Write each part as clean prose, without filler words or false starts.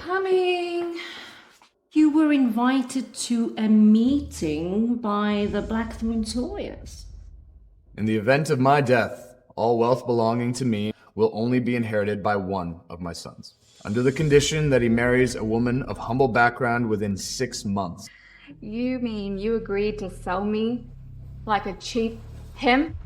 Coming. You were invited to a meeting by the Blackthorne's lawyers. In the event of my death, all wealth belonging to me will only be inherited by one of my sons, under the condition that he marries a woman of humble background within 6 months. You mean you agreed to sell me like a cheap him?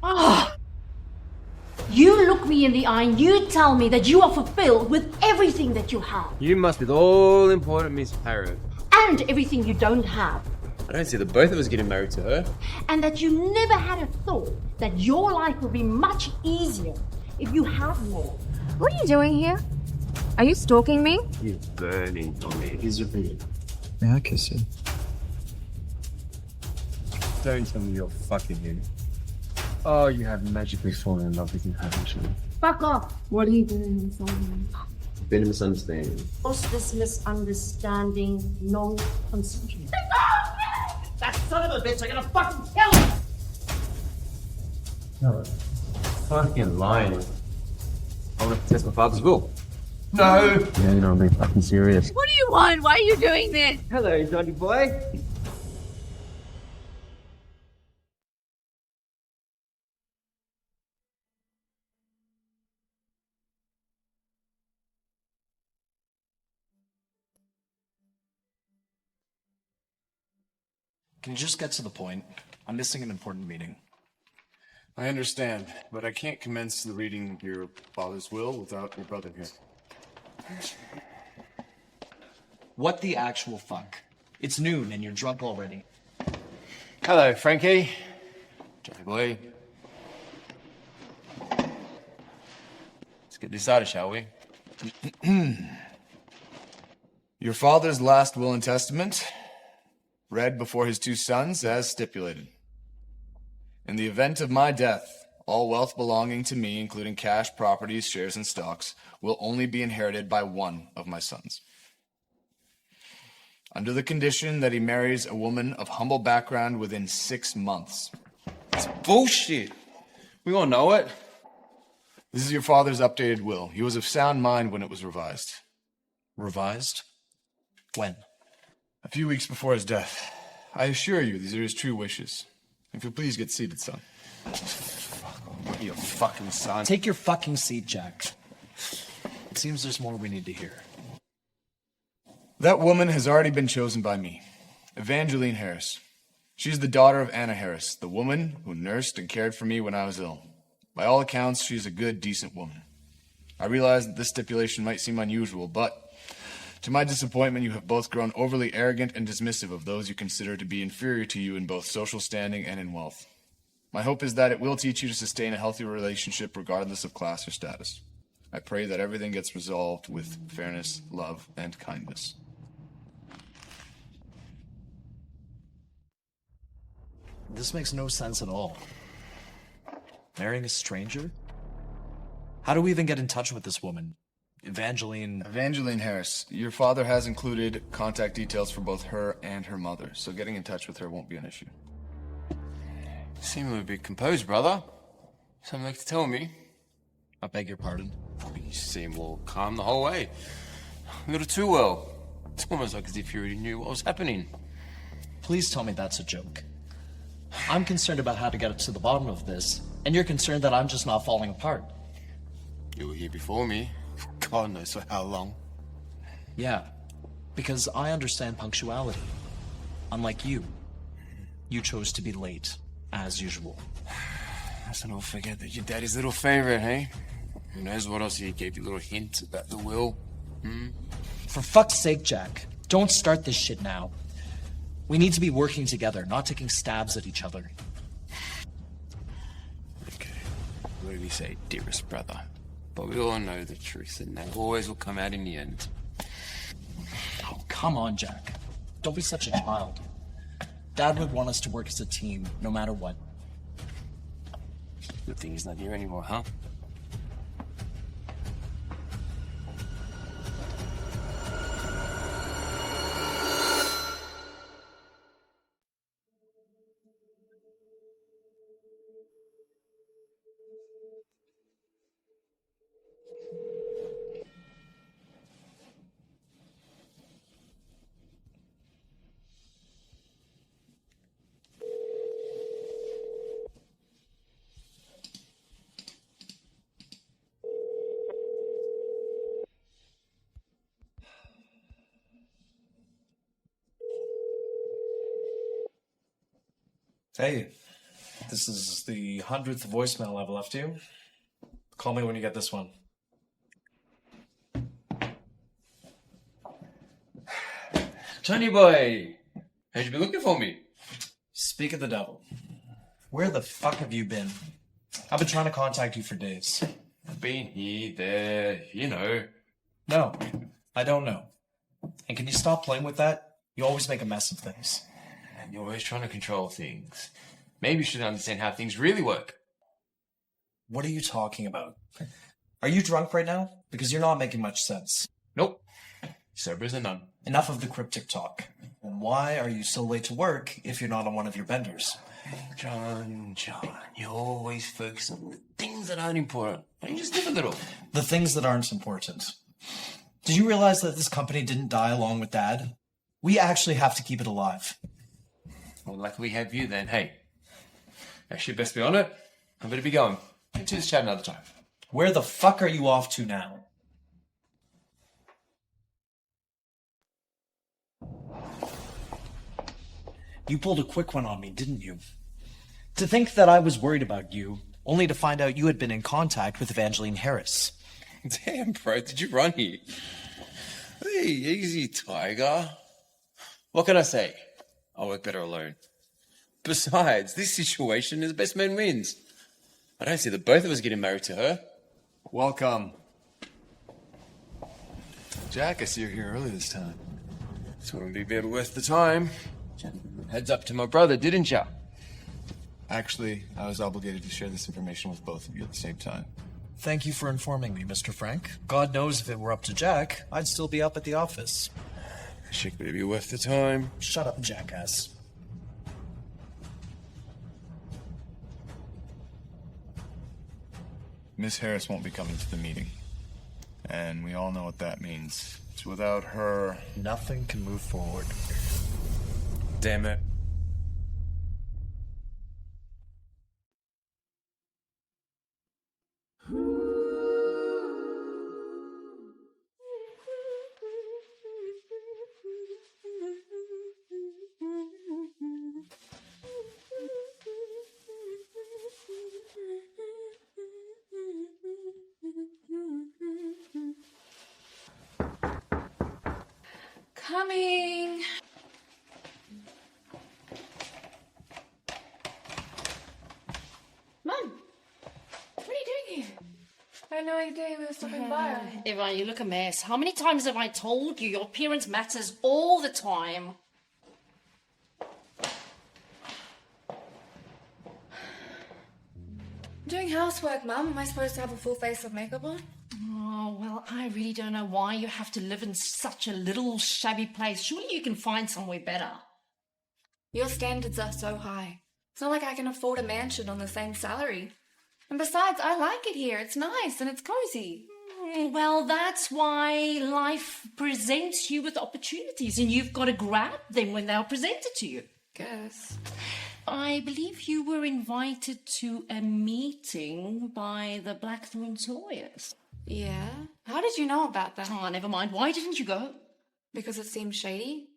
You look me in the eye and you tell me that you are fulfilled with everything that you have. You must be the all-important Miss Harrow. And everything you don't have. I don't see that both of us getting married to her. And that you never had a thought that your life would be much easier if you had more. What are you doing here? Are you stalking me? You're burning on me. He's your opinion. May I kiss you? Don't tell me you're fucking him. Oh, you have magically fallen in love with him, haven't you? Fuck off. What are you doing this morning? Been a misunderstanding. What's this misunderstanding? No consensual. That son of a bitch, I'm gonna fucking kill him! No. Fucking lying. I want to test my father's will. No! Yeah, you know, I'm being fucking serious. What do you want? Why are you doing this? Hello, Johnny boy. Can you just get to the point? I'm missing an important meeting. I understand, but I can't commence the reading of your father's will without your brother here. What the actual fuck? It's noon and you're drunk already. Hello, Frankie. Johnny boy. Let's get this started, shall we? Your father's last will and testament, read before his 2 sons as stipulated. In the event of my death, all wealth belonging to me, including cash, properties, shares, and stocks, will only be inherited by one of my sons, under the condition that he marries a woman of humble background within 6 months. It's bullshit. We all know it. This is your father's updated will. He was of sound mind when it was revised. Revised? When? A few weeks before his death. I assure you, these are his true wishes. If you'll please get seated, son. What are your fucking son? Take your fucking seat, Jack. It seems there's more we need to hear. That woman has already been chosen by me, Evangeline Harris. She's the daughter of Anna Harris, the woman who nursed and cared for me when I was ill. By all accounts, she's a good, decent woman. I realize that this stipulation might seem unusual, but to my disappointment, you have both grown overly arrogant and dismissive of those you consider to be inferior to you in both social standing and in wealth. My hope is that it will teach you to sustain a healthy relationship regardless of class or status. I pray that everything gets resolved with fairness, love, and kindness. This makes no sense at all. Marrying a stranger? How do we even get in touch with this woman? Evangeline Harris, your father has included contact details for both her and her mother, so getting in touch with her won't be an issue. Seem a little bit composed, brother. Something like to tell me? I beg your pardon. You seem all calm the whole way. A little too well. It's almost like as if you already knew what was happening. Please tell me that's a joke. I'm concerned about how to get to the bottom of this, and you're concerned that I'm just not falling apart. You were here before me. God knows for how long. Yeah, because I understand punctuality. Unlike you, you chose to be late, as usual. Let's not forget that your daddy's little favorite, hey? Who knows what else he gave you a little hint about the will? For fuck's sake, Jack, don't start this shit now. We need to be working together, not taking stabs at each other. Okay, what do we say, dearest brother? But we all know the truth, and that always will come out in the end. Oh, come on, Jack. Don't be such a child. Dad would want us to work as a team, no matter what. Good thing he's not here anymore, huh? Hey, this is the 100th voicemail I've left you. Call me when you get this one. Tony boy, how'd you be looking for me? Speak of the devil. Where the fuck have you been? I've been trying to contact you for days. I've been here, there, you know. No, I don't know. And can you stop playing with that? You always make a mess of things. And you're always trying to control things. Maybe you should understand how things really work. What are you talking about? Are you drunk right now? Because you're not making much sense. Nope. Sober as a nun. Enough of the cryptic talk. And why are you so late to work if you're not on one of your benders? John, you always focus on the things that aren't important. Why don't you just live a little? The things that aren't important. Did you realize that this company didn't die along with Dad? We actually have to keep it alive. Well, luckily we have you then. Hey, actually, best be on it. I'm going to be going. Into this chat another time. Where the fuck are you off to now? You pulled a quick one on me, didn't you? To think that I was worried about you, only to find out you had been in contact with Evangeline Harris. Damn, bro, did you run here? Hey, easy, Tiger. What can I say? I work better alone. Besides, this situation is best man wins. I don't see that both of us getting married to her. Welcome. Jack, I see you're here early this time. This wouldn't be better worth the time. Heads up to my brother, didn't ya? Actually, I was obligated to share this information with both of you at the same time. Thank you for informing me, Mr. Frank. God knows if it were up to Jack, I'd still be up at the office. Shit better be worth the time. Shut up, jackass. Miss Harris won't be coming to the meeting. And we all know what that means. It's without her... Nothing can move forward. Damn it. Coming. Mum, what are you doing here? I had no idea we were stopping by. Eva, you look a mess. How many times have I told you your appearance matters all the time? Doing housework, Mum. Am I supposed to have a full face of makeup on? Oh, well, I really don't know why you have to live in such a little shabby place. Surely you can find somewhere better. Your standards are so high. It's not like I can afford a mansion on the same salary. And besides, I like it here. It's nice and it's cozy. Well, that's why life presents you with opportunities and you've got to grab them when they are presented to you. Guess. I believe you were invited to a meeting by the Blackthorne lawyers. Yeah? How did you know about that? Oh, never mind. Why didn't you go? Because it seemed shady?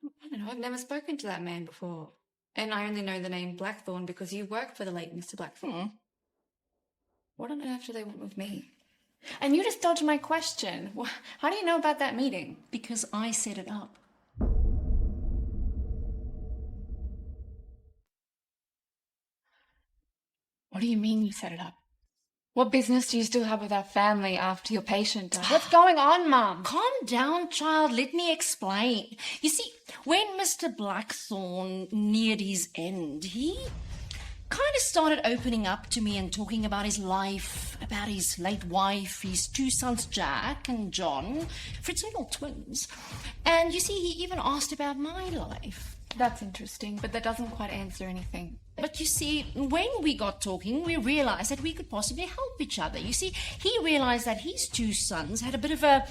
I don't know. I've never spoken to that man before. And I only know the name Blackthorne because you worked for the late Mr. Blackthorne. What on earth do they want with me? And you just dodged my question. How do you know about that meeting? Because I set it up. What do you mean you set it up? What business do you still have with our family after your patient died? What's going on, Mum? Calm down, child. Let me explain. You see, when Mr. Blackthorne neared his end, he kind of started opening up to me and talking about his life, about his late wife, his two sons, Jack and John, fraternal twins. And you see, he even asked about my life. That's interesting, but that doesn't quite answer anything. But you see, when we got talking, we realized that we could possibly help each other. You see, he realized that his two sons had a bit of a,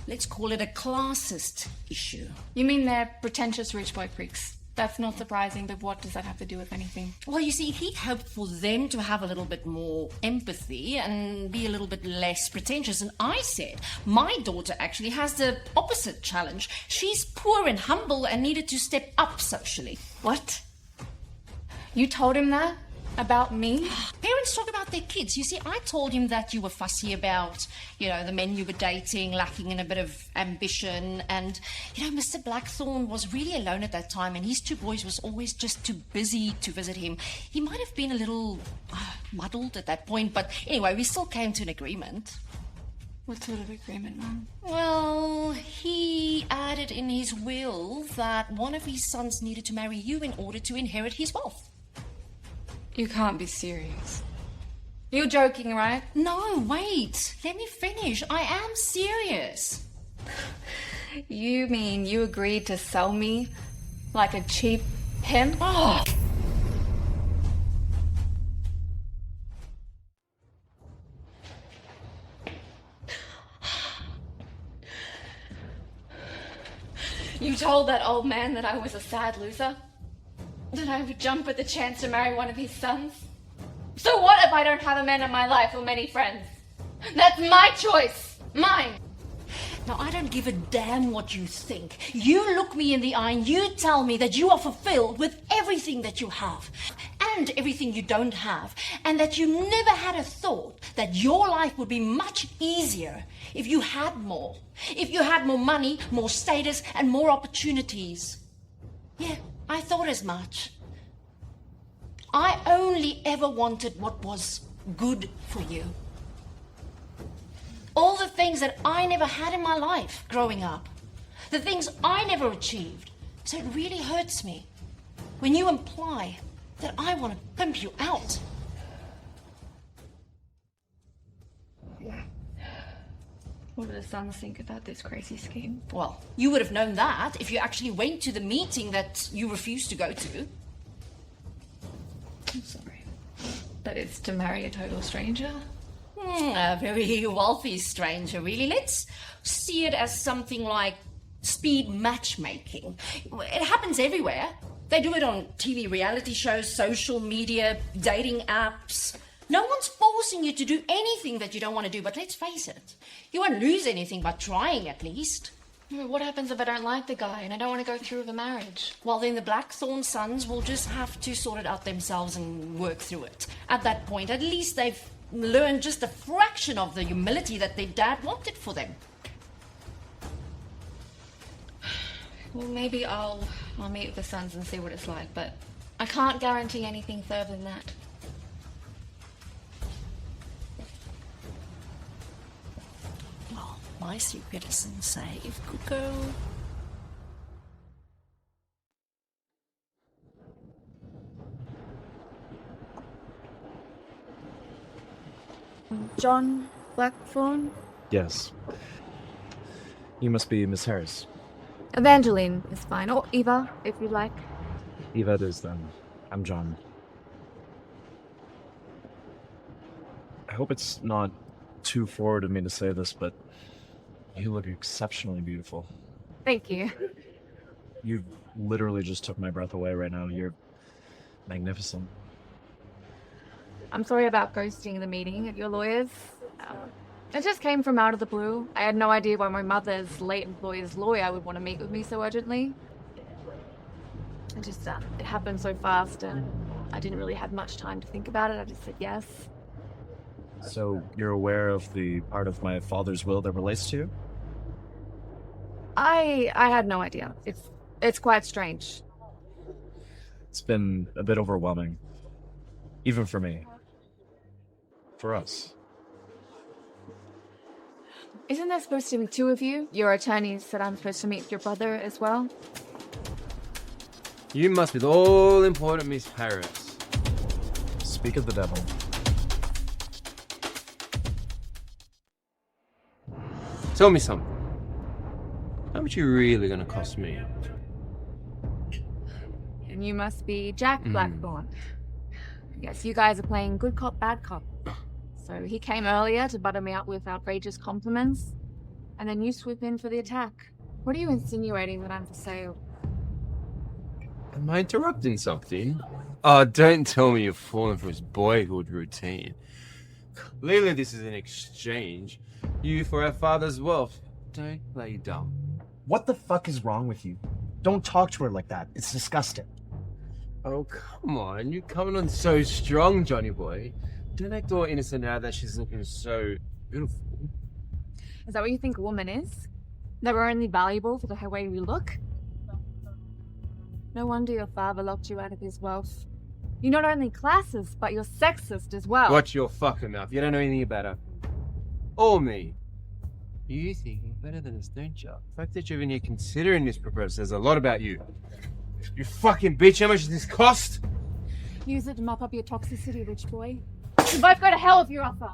let's call it a classist issue. You mean they're pretentious rich boy freaks? That's not surprising, but what does that have to do with anything? Well, you see, he hoped for them to have a little bit more empathy and be a little bit less pretentious. And I said, my daughter actually has the opposite challenge. She's poor and humble and needed to step up socially. What? You told him that? About me? Parents talk about their kids. You see, I told him that you were fussy about, the men you were dating, lacking in a bit of ambition. And, Mr. Blackthorne was really alone at that time, and his two boys was always just too busy to visit him. He might have been a little muddled at that point, but anyway, we still came to an agreement. What sort of agreement, Mum? Well, he added in his will that one of his sons needed to marry you in order to inherit his wealth. You can't be serious. You're joking, right? No, wait. Let me finish. I am serious. You mean you agreed to sell me like a cheap pimp? Oh. You told that old man that I was a sad loser? That I would jump at the chance to marry one of his sons? So what if I don't have a man in my life or many friends? That's my choice. Mine. Now, I don't give a damn what you think. You look me in the eye and you tell me that you are fulfilled with everything that you have and everything you don't have, and that you never had a thought that your life would be much easier if you had more. If you had more money, more status, and more opportunities. Yeah, I thought as much. I only ever wanted what was good for you. All the things that I never had in my life growing up. The things I never achieved. So it really hurts me when you imply that I want to pimp you out. What do the sons think about this crazy scheme? Well, you would have known that if you actually went to the meeting that you refused to go to. I'm sorry. That is to marry a total stranger? A very wealthy stranger, really. Let's see it as something like speed matchmaking. It happens everywhere. They do it on TV reality shows, social media, dating apps. No one's forcing you to do anything that you don't want to do, but let's face it, you won't lose anything by trying at least. What happens if I don't like the guy and I don't want to go through with a marriage? Well, then the Blackthorne sons will just have to sort it out themselves and work through it. At that point, at least they've learned just a fraction of the humility that their dad wanted for them. Well, maybe I'll meet with the sons and see what it's like, but I can't guarantee anything further than that. Well, my secret isn't safe, good girl. John Blackthorne? Yes. You must be Miss Harris. Evangeline is fine. Or Eva, if you like. Eva it is then. I'm John. I hope it's not too forward of me to say this, but you look exceptionally beautiful. Thank you. You literally just took my breath away right now. You're magnificent. I'm sorry about ghosting the meeting at your lawyer's. It just came from out of the blue. I had no idea why my mother's late employer's lawyer would want to meet with me so urgently. It happened so fast and I didn't really have much time to think about it. I just said yes. So you're aware of the part of my father's will that relates to you? I had no idea. It's quite strange. It's been a bit overwhelming. Even for me. For us. Isn't there supposed to be two of you? Your attorney said I'm supposed to meet your brother as well. You must be the all-important Miss Harris. Speak of the devil. Tell me something. How much you really gonna cost me? And you must be Jack Blackthorne. Yes, you guys are playing good cop, bad cop. So he came earlier to butter me up with outrageous compliments, and then you swoop in for the attack. What are you insinuating that I'm for sale? Am I interrupting something? Oh, don't tell me you're falling for his boyhood routine. Clearly this is an exchange. You for our father's wealth. Don't lay down. What the fuck is wrong with you? Don't talk to her like that. It's disgusting. Oh, come on. You're coming on so strong, Johnny boy. Don't act all innocent now that she's looking so beautiful. Is that what you think a woman is? That we're only valuable for the way we look? No wonder your father locked you out of his wealth. You're not only classist, but you're sexist as well. Watch your fucking mouth. You don't know anything about her. Or me. You think you're better than us, don't you? The fact that you're even here considering this proposal says a lot about you. You fucking bitch, how much does this cost? Use it to mop up your toxicity, rich boy. You both go to hell if you're offer.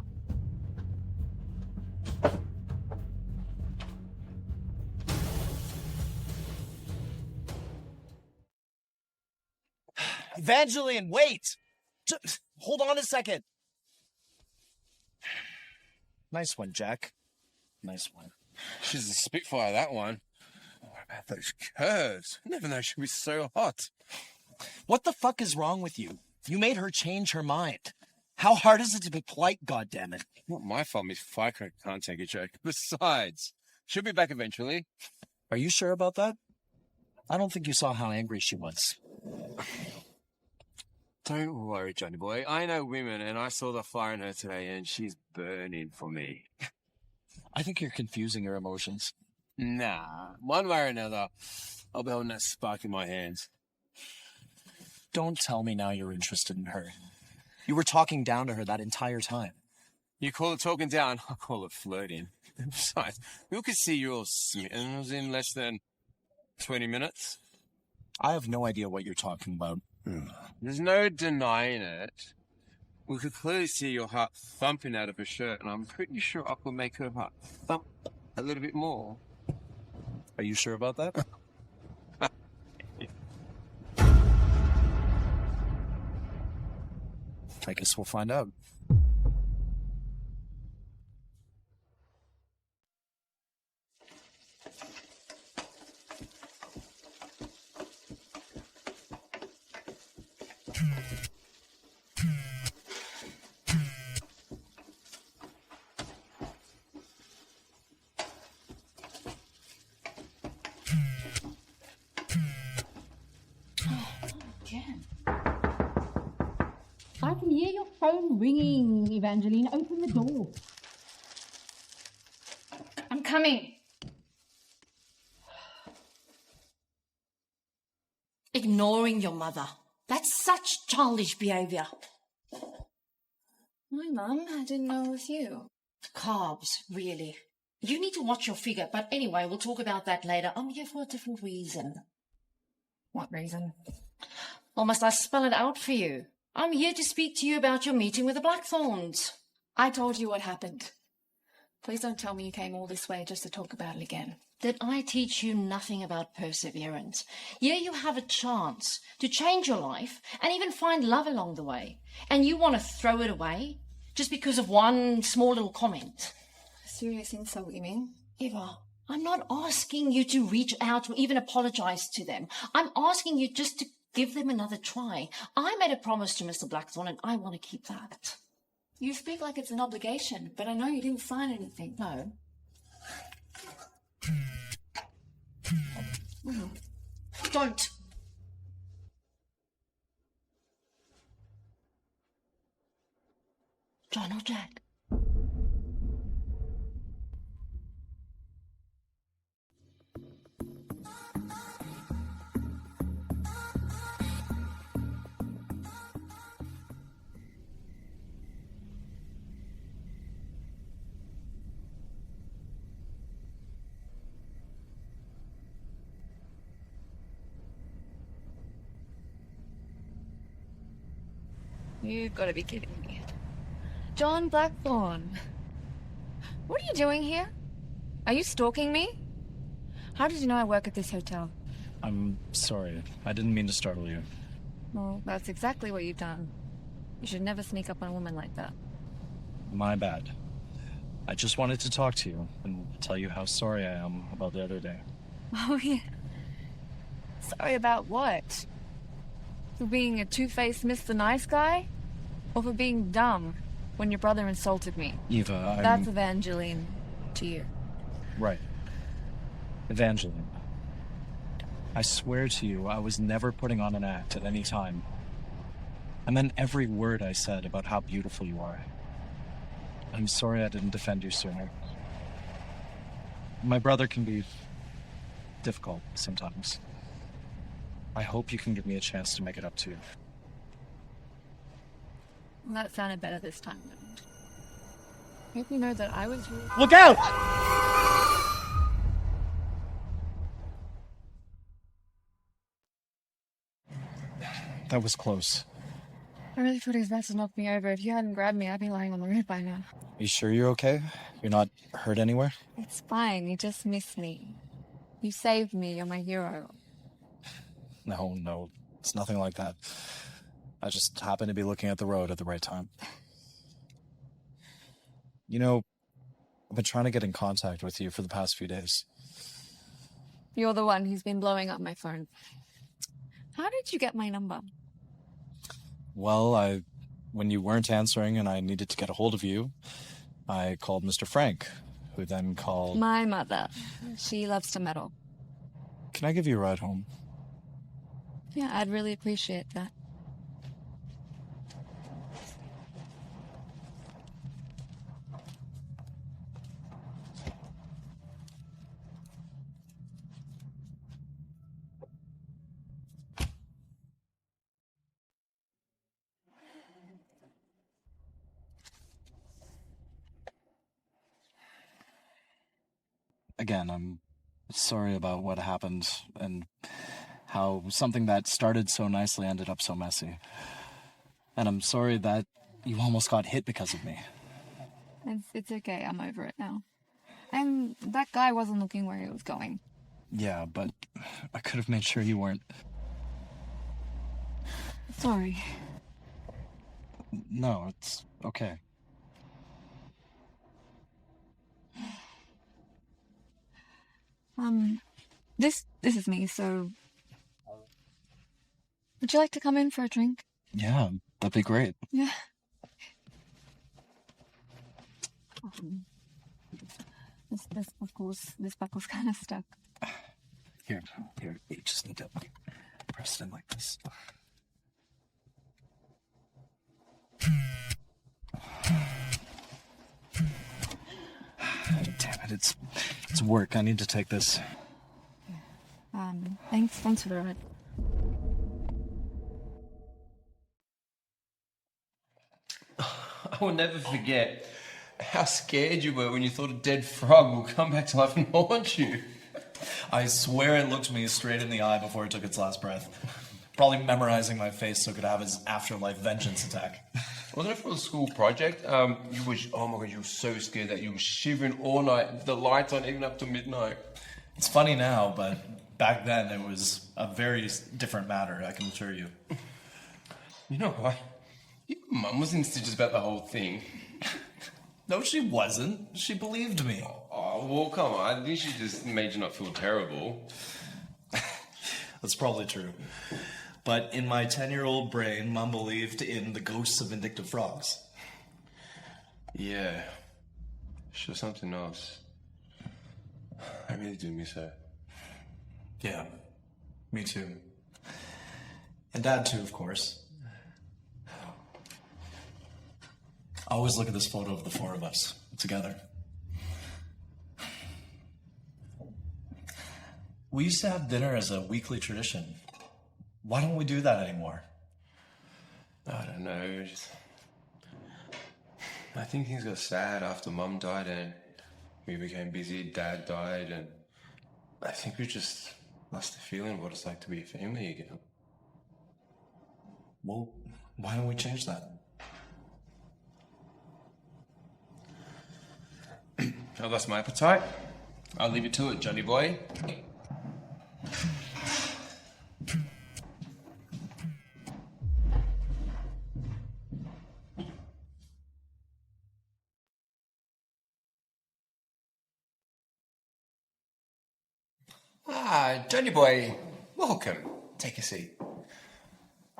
Evangeline, wait! Just hold on a second. Nice one, Jack. Nice one. She's a spitfire, that one. What about those curves? I never know she'd be so hot. What the fuck is wrong with you? You made her change her mind. How hard is it to be polite, goddammit? Not my fault, Miss Firecracker can't take a joke. Besides, she'll be back eventually. Are you sure about that? I don't think you saw how angry she was. Don't worry, Johnny boy. I know women, and I saw the fire in her today, and she's burning for me. I think you're confusing your emotions. Nah, one way or another, I'll be holding that spark in my hands. Don't tell me now you're interested in her. You were talking down to her that entire time. You call it talking down, I call it flirting. Besides, we could see you're all smitten. It was in less than 20 minutes. I have no idea what you're talking about. There's no denying it. We could clearly see your heart thumping out of her shirt, and I'm pretty sure I could make her heart thump a little bit more. Are you sure about that? I guess we'll find out. I can hear your phone ringing, Evangeline. Open the door. I'm coming. Ignoring your mother. That's such childish behavior. My mum, I didn't know it was you. Carbs, really. You need to watch your figure, but anyway, we'll talk about that later. I'm here for a different reason. What reason? Or must I spell it out for you? I'm here to speak to you about your meeting with the Blackthornes. I told you what happened. Please don't tell me you came all this way just to talk about it again. Did I teach you nothing about perseverance? Here you have a chance to change your life and even find love along the way. And you want to throw it away just because of one small little comment. A serious insult, you mean? Eva, I'm not asking you to reach out or even apologize to them. I'm asking you just to give them another try. I made a promise to Mr. Blackthorne and I want to keep that. You speak like it's an obligation, but I know you didn't sign anything. No. Don't. John or Jack? You've got to be kidding me. John Blackthorne. What are you doing here? Are you stalking me? How did you know I work at this hotel? I'm sorry. I didn't mean to startle you. Well, that's exactly what you've done. You should never sneak up on a woman like that. My bad. I just wanted to talk to you and tell you how sorry I am about the other day. Oh, yeah. Sorry about what? For being a two-faced Mr. Nice Guy? Or for being dumb when your brother insulted me? Eva, That's Evangeline to you. Right. Evangeline. I swear to you, I was never putting on an act at any time. I meant every word I said about how beautiful you are. I'm sorry I didn't defend you sooner. My brother can be difficult sometimes. I hope you can give me a chance to make it up to you. Well, that sounded better this time. Hope you know that I was really... Look out! That was close. I really thought he was about to knock me over. If you hadn't grabbed me, I'd be lying on the road by now. You sure you're okay? You're not hurt anywhere? It's fine. You just missed me. You saved me. You're my hero. No, it's nothing like that. I just happened to be looking at the road at the right time. You know, I've been trying to get in contact with you for the past few days. You're the one who's been blowing up my phone. How did you get my number? Well, when you weren't answering and I needed to get a hold of you, I called Mr. Frank, who then called... My mother. She loves to meddle. Can I give you a ride home? Yeah, I'd really appreciate that. Again, I'm sorry about what happened and how something that started so nicely ended up so messy. And I'm sorry that you almost got hit because of me. It's okay. I'm over it now. And that guy wasn't looking where he was going. Yeah, but I could have made sure you weren't. Sorry. No, it's okay. This is me, so... Would you like to come in for a drink? Yeah, that'd be great. Yeah. This buckle's kind of stuck. Here, you just need to press it in like this. Damn it, it's work. I need to take this. Thanks for the ride. I will never forget how scared you were when you thought a dead frog will come back to life and haunt you. I swear it looked me straight in the eye before it took its last breath. Probably memorizing my face so it could have his afterlife vengeance attack. Wasn't it for a school project? You were, oh my god, you were so scared that you were shivering all night, the lights on even up to midnight. It's funny now, but back then it was a very different matter, I can assure you. You know what? Your mum was in stitches about the whole thing. No, she wasn't. She believed me. Oh, well, come on. I think she just made you not feel terrible. That's probably true. But in my 10-year-old brain, Mum believed in the ghosts of vindictive frogs. Yeah. She was something else. I really do miss her. Yeah, me too. And Dad too, of course. I always look at this photo of the four of us together. We used to have dinner as a weekly tradition. Why don't we do that anymore? I don't know. I think things got sad after Mum died and we became busy. Dad died, and I think we just lost the feeling of what it's like to be a family again. Well, why don't we change that? I lost my appetite. I'll leave it to it, Johnny boy. Ah, Johnny boy, welcome. Take a seat.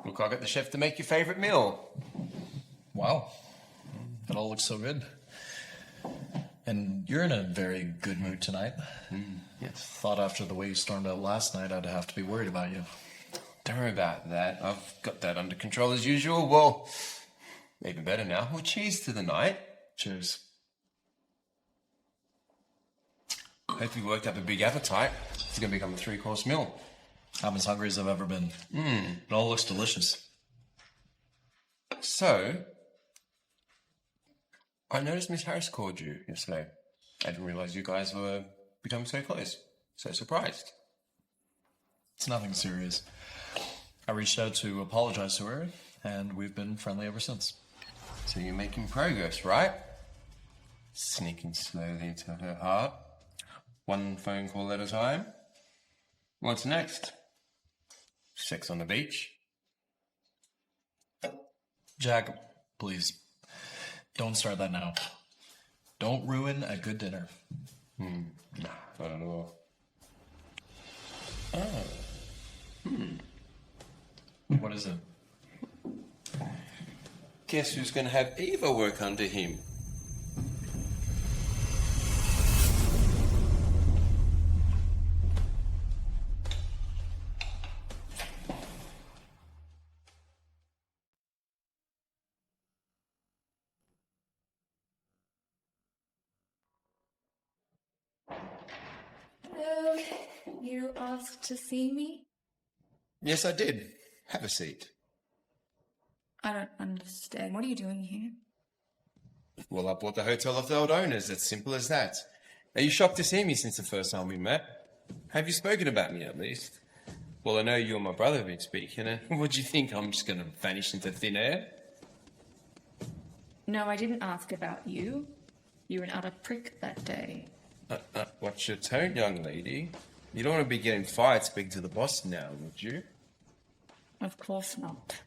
Look, I got the chef to make your favourite meal. Wow, that all looks so good. And you're in a very good mood tonight. Yes. Thought after the way you stormed out last night, I'd have to be worried about you. Don't worry about that. I've got that under control as usual. Well, even better now. Well, cheers to the night. Cheers. Hope you worked up a big appetite. It's going to become a 3-course meal. I'm as hungry as I've ever been. It all looks delicious. So, I noticed Miss Harris called you yesterday. I didn't realize you guys were becoming so close. So surprised. It's nothing serious. I reached out to apologize to her, and we've been friendly ever since. So you're making progress, right? Sneaking slowly into her heart. One phone call at a time. What's next? Sex on the beach? Jack, please, don't start that now. Don't ruin a good dinner. Nah, not at all. What is it? Guess who's going to have Eva work under him? Hello. You asked to see me? Yes, I did. Have a seat. I don't understand. What are you doing here? Well, I bought the hotel off the old owners. It's simple as that. Are you shocked to see me since the first time we met? Have you spoken about me at least? Well, I know you and my brother have been speaking. What do you think? I'm just going to vanish into thin air? No, I didn't ask about you. You were an utter prick that day. What's your tone, young lady? You don't want to be getting fired speaking to the boss now, would you? Of course not.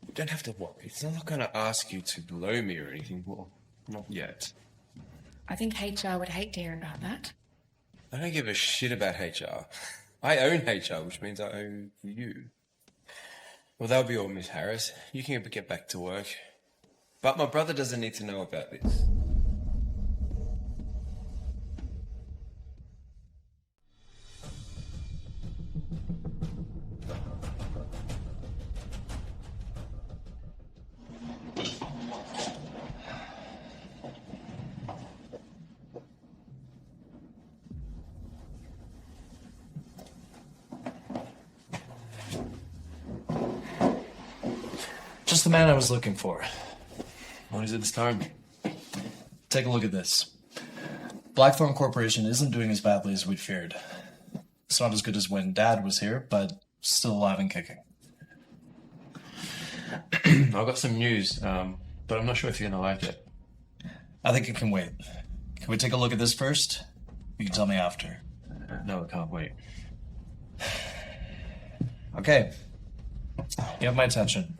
You don't have to worry. It's not going to ask you to blow me or anything. Well, not yet. I think HR would hate to hear about that. I don't give a shit about HR. I own HR, which means I own you. Well, that'll be all, Miss Harris. You can get back to work. But my brother doesn't need to know about this. Just the man I was looking for. What is it this time? Take a look at this. Blackthorne Corporation isn't doing as badly as we'd feared. It's not as good as when Dad was here, but still alive and kicking. I've got some news, but I'm not sure if you're going to like it. I think it can wait. Can we take a look at this first? You can tell me after. No, I can't wait. Okay. You have my attention.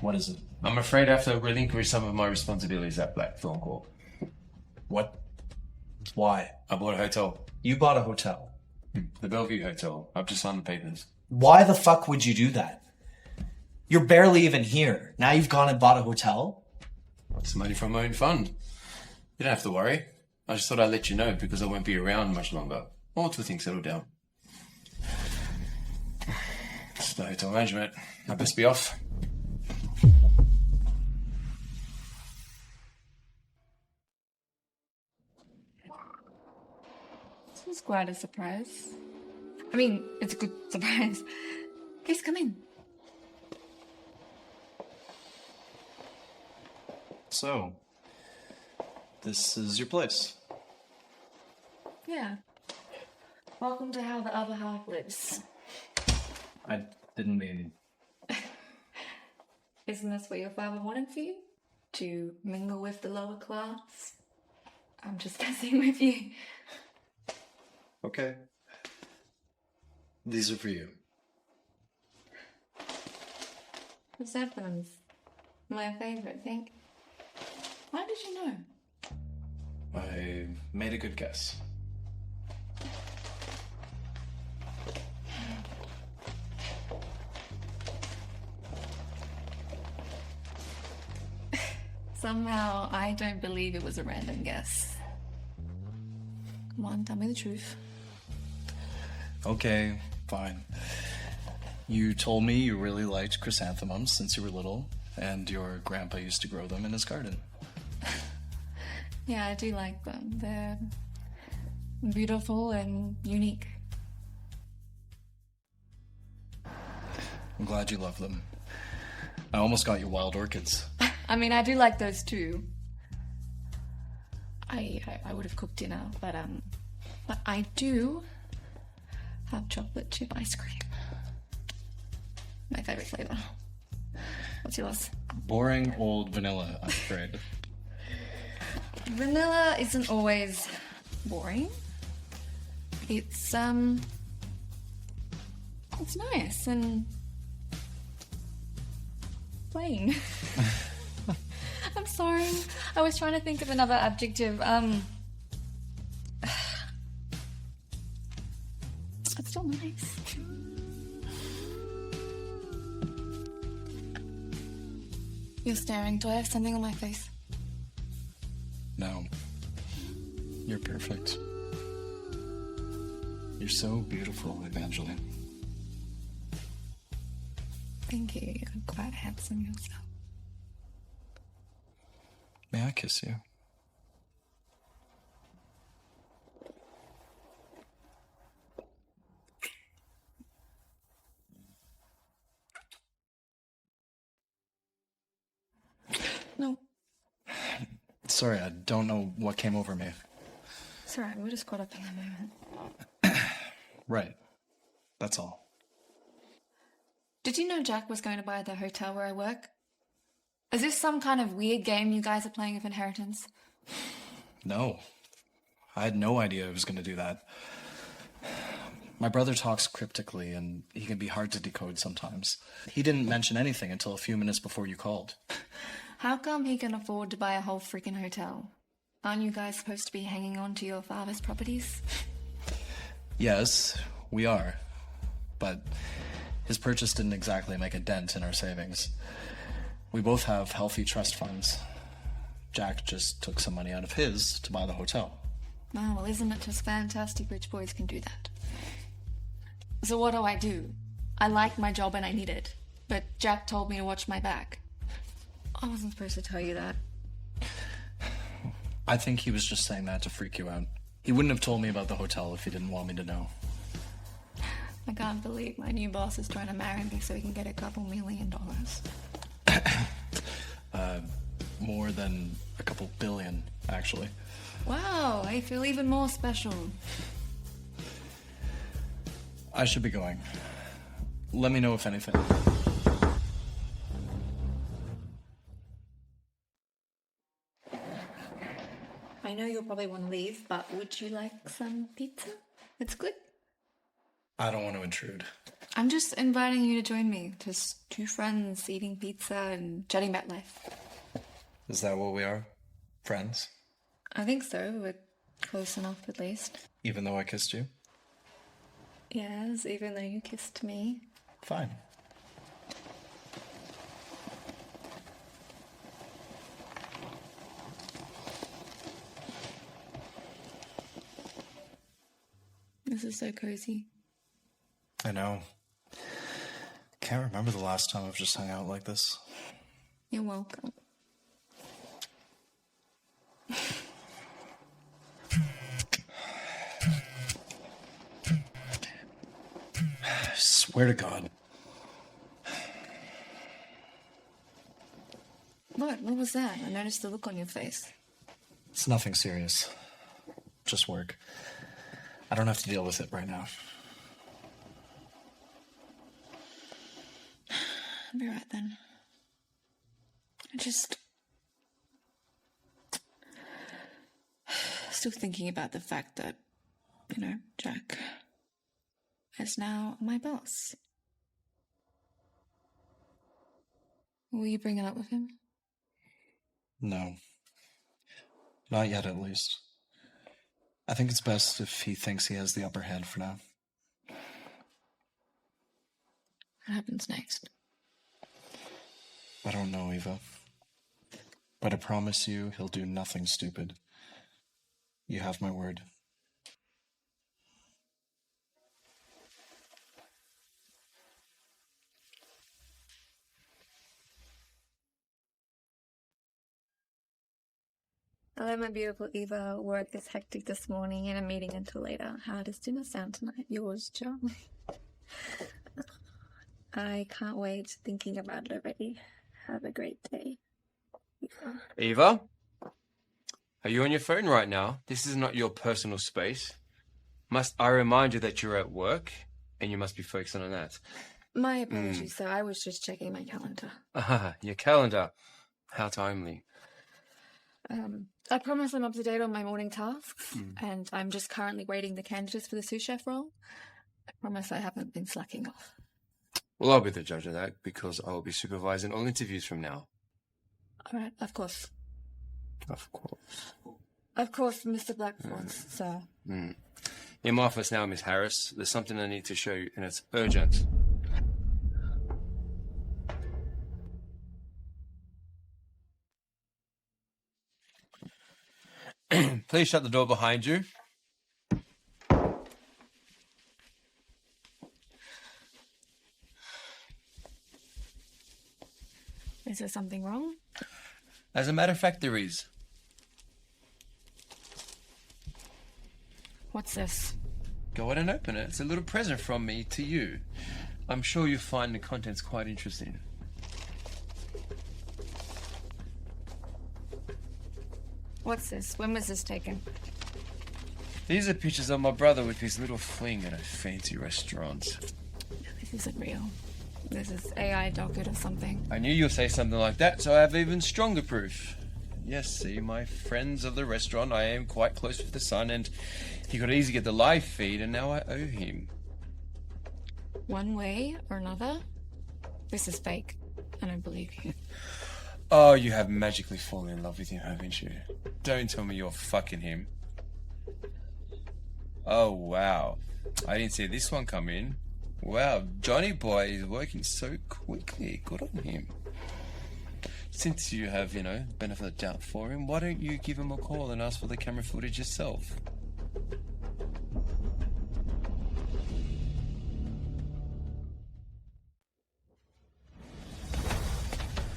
What is it? I'm afraid I have to relinquish some of my responsibilities at Blackthorne Corp. What? Why? I bought a hotel. You bought a hotel. The Bellevue Hotel. I've just signed the papers. Why the fuck would you do that? You're barely even here. Now you've gone and bought a hotel? It's money from my own fund. You don't have to worry. I just thought I'd let you know because I won't be around much longer. All till things settle down. It's the hotel management. I best be off. This was quite a surprise. I mean, it's a good surprise. Please come in. So, this is your place. Yeah. Welcome to how the other half lives. I didn't mean... Isn't this what your father wanted for you? To mingle with the lower class? I'm just messing with you. Okay. These are for you. The zeppelins. My favorite thing. How did you know? I made a good guess. Somehow, I don't believe it was a random guess. Come on, tell me the truth. Okay, fine. You told me you really liked chrysanthemums since you were little, and your grandpa used to grow them in his garden. Yeah, I do like them. They're beautiful and unique. I'm glad you love them. I almost got you wild orchids. I mean, I do like those too. I would have cooked dinner, but I do have chocolate chip ice cream. My favorite flavor. What's yours? Boring old vanilla, I'm afraid. Vanilla isn't always boring. It's nice and plain. I'm sorry. I was trying to think of another adjective. It's still nice. You're staring. Do I have something on my face? No. You're perfect. You're so beautiful, Evangeline. Thank you. You're quite handsome yourself. May I kiss you? No. Sorry, I don't know what came over me. It's alright. We're just caught up in the moment. Right. That's all. Did you know Jack was going to buy the hotel where I work? Is this some kind of weird game you guys are playing of inheritance? No. I had no idea I was going to do that. My brother talks cryptically, and he can be hard to decode sometimes. He didn't mention anything until a few minutes before you called. How come he can afford to buy a whole freaking hotel? Aren't you guys supposed to be hanging on to your father's properties? Yes, we are. But his purchase didn't exactly make a dent in our savings. We both have healthy trust funds. Jack just took some money out of his to buy the hotel. Oh, well, isn't it just fantastic rich boys can do that? So what do? I like my job and I need it. But Jack told me to watch my back. I wasn't supposed to tell you that. I think he was just saying that to freak you out. He wouldn't have told me about the hotel if he didn't want me to know. I can't believe my new boss is trying to marry me so he can get a couple $1 million. More than a couple billion, actually. Wow, I feel even more special. I should be going. Let me know if anything. I know you'll probably want to leave, but would you like some pizza? It's good. I don't want to intrude. I'm just inviting you to join me. Just two friends eating pizza and chatting about life. Is that what we are? Friends? I think so. We're close enough, at least. Even though I kissed you? Yes, even though you kissed me. Fine. This is so cozy. I know. Can't remember the last time I've just hung out like this. You're welcome. I swear to God. What? What was that? I noticed the look on your face. It's nothing serious. Just work. I don't have to deal with it right now. I'll be right then. I just... Still thinking about the fact that, Jack is now my boss. Will you bring it up with him? No. Not yet, at least. I think it's best if he thinks he has the upper hand for now. What happens next? I don't know, Eva. But I promise you he'll do nothing stupid. You have my word. Hello, my beautiful Eva. Work is hectic this morning and a meeting until later. How does dinner sound tonight? Yours, Charlie. I can't wait thinking about it already. Have a great day. Eva? Are you on your phone right now? This is not your personal space. Must I remind you that you're at work and you must be focusing on that? My apologies, sir. I was just checking my calendar. Your calendar. How timely. I promise I'm up to date on my morning tasks, and I'm just currently waiting the candidates for the sous chef role. I promise I haven't been slacking off. Well, I'll be the judge of that because I will be supervising all interviews from now. All right, of course. Of course. Of course, Mr. Blackthorne, sir. In my office now, Miss Harris. There's something I need to show you, and it's urgent. Please shut the door behind you. Is there something wrong? As a matter of fact, there is. What's this? Go ahead and open it. It's a little present from me to you. I'm sure you'll find the contents quite interesting. What's this? When was this taken? These are pictures of my brother with his little fling at a fancy restaurant. This isn't real. This is AI docket or something. I knew you'd say something like that, so I have even stronger proof. Yes, see, my friends of the restaurant, I am quite close with the son, and he could easily get the live feed, and now I owe him. One way or another? This is fake. I don't believe you. Oh, you have magically fallen in love with him, haven't you? Don't tell me you're fucking him. Oh, wow. I didn't see this one come in. Wow, Johnny boy is working so quickly. Good on him. Since you have, benefit of the doubt for him, why don't you give him a call and ask for the camera footage yourself?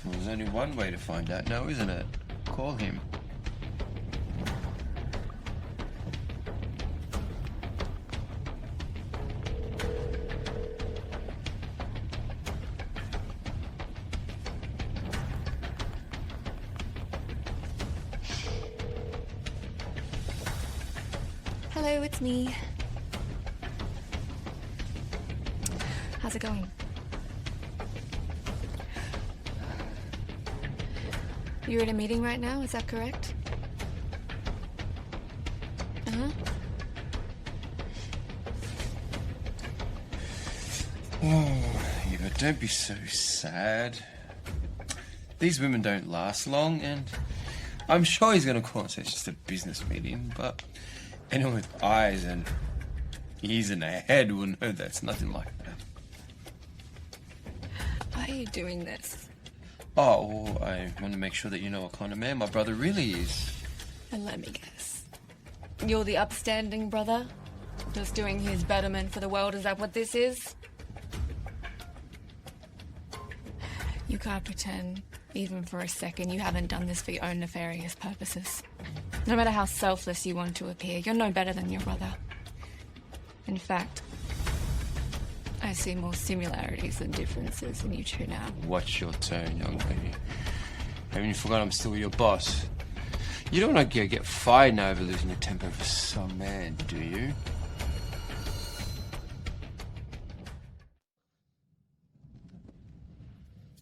Well, there's only one way to find out now, isn't it? Call him. Hello, it's me. How's it going? You're in a meeting right now, is that correct? Uh-huh. Oh, Eva, don't be so sad. These women don't last long, and I'm sure he's going to call and say it's just a business meeting, but anyone with eyes and ears and a head will know that's nothing like that. Why are you doing this? Oh, well, I want to make sure that you know what kind of man my brother really is. And let me guess. You're the upstanding brother? Just doing his betterment for the world, is that what this is? You can't pretend, even for a second, you haven't done this for your own nefarious purposes. No matter how selfless you want to appear, you're no better than your brother. In fact, I see more similarities than differences in you two now. Watch your tone, young lady. Haven't you forgotten I'm still your boss? You don't want to get fired now over losing your temper for some man, do you?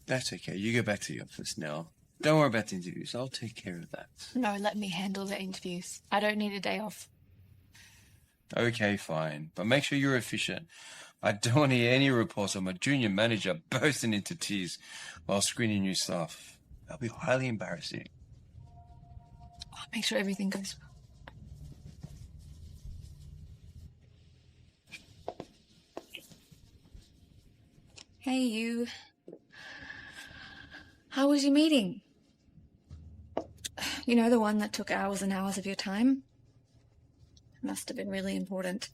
That's okay. You go back to the office now. Don't worry about the interviews. I'll take care of that. No, let me handle the interviews. I don't need a day off. Okay, fine. But make sure you're efficient. I don't want to hear any reports of my junior manager bursting into tears while screening new staff. That'll be highly embarrassing. I'll make sure everything goes well. Hey, you. How was your meeting? You know, the one that took hours and hours of your time? Must have been really important.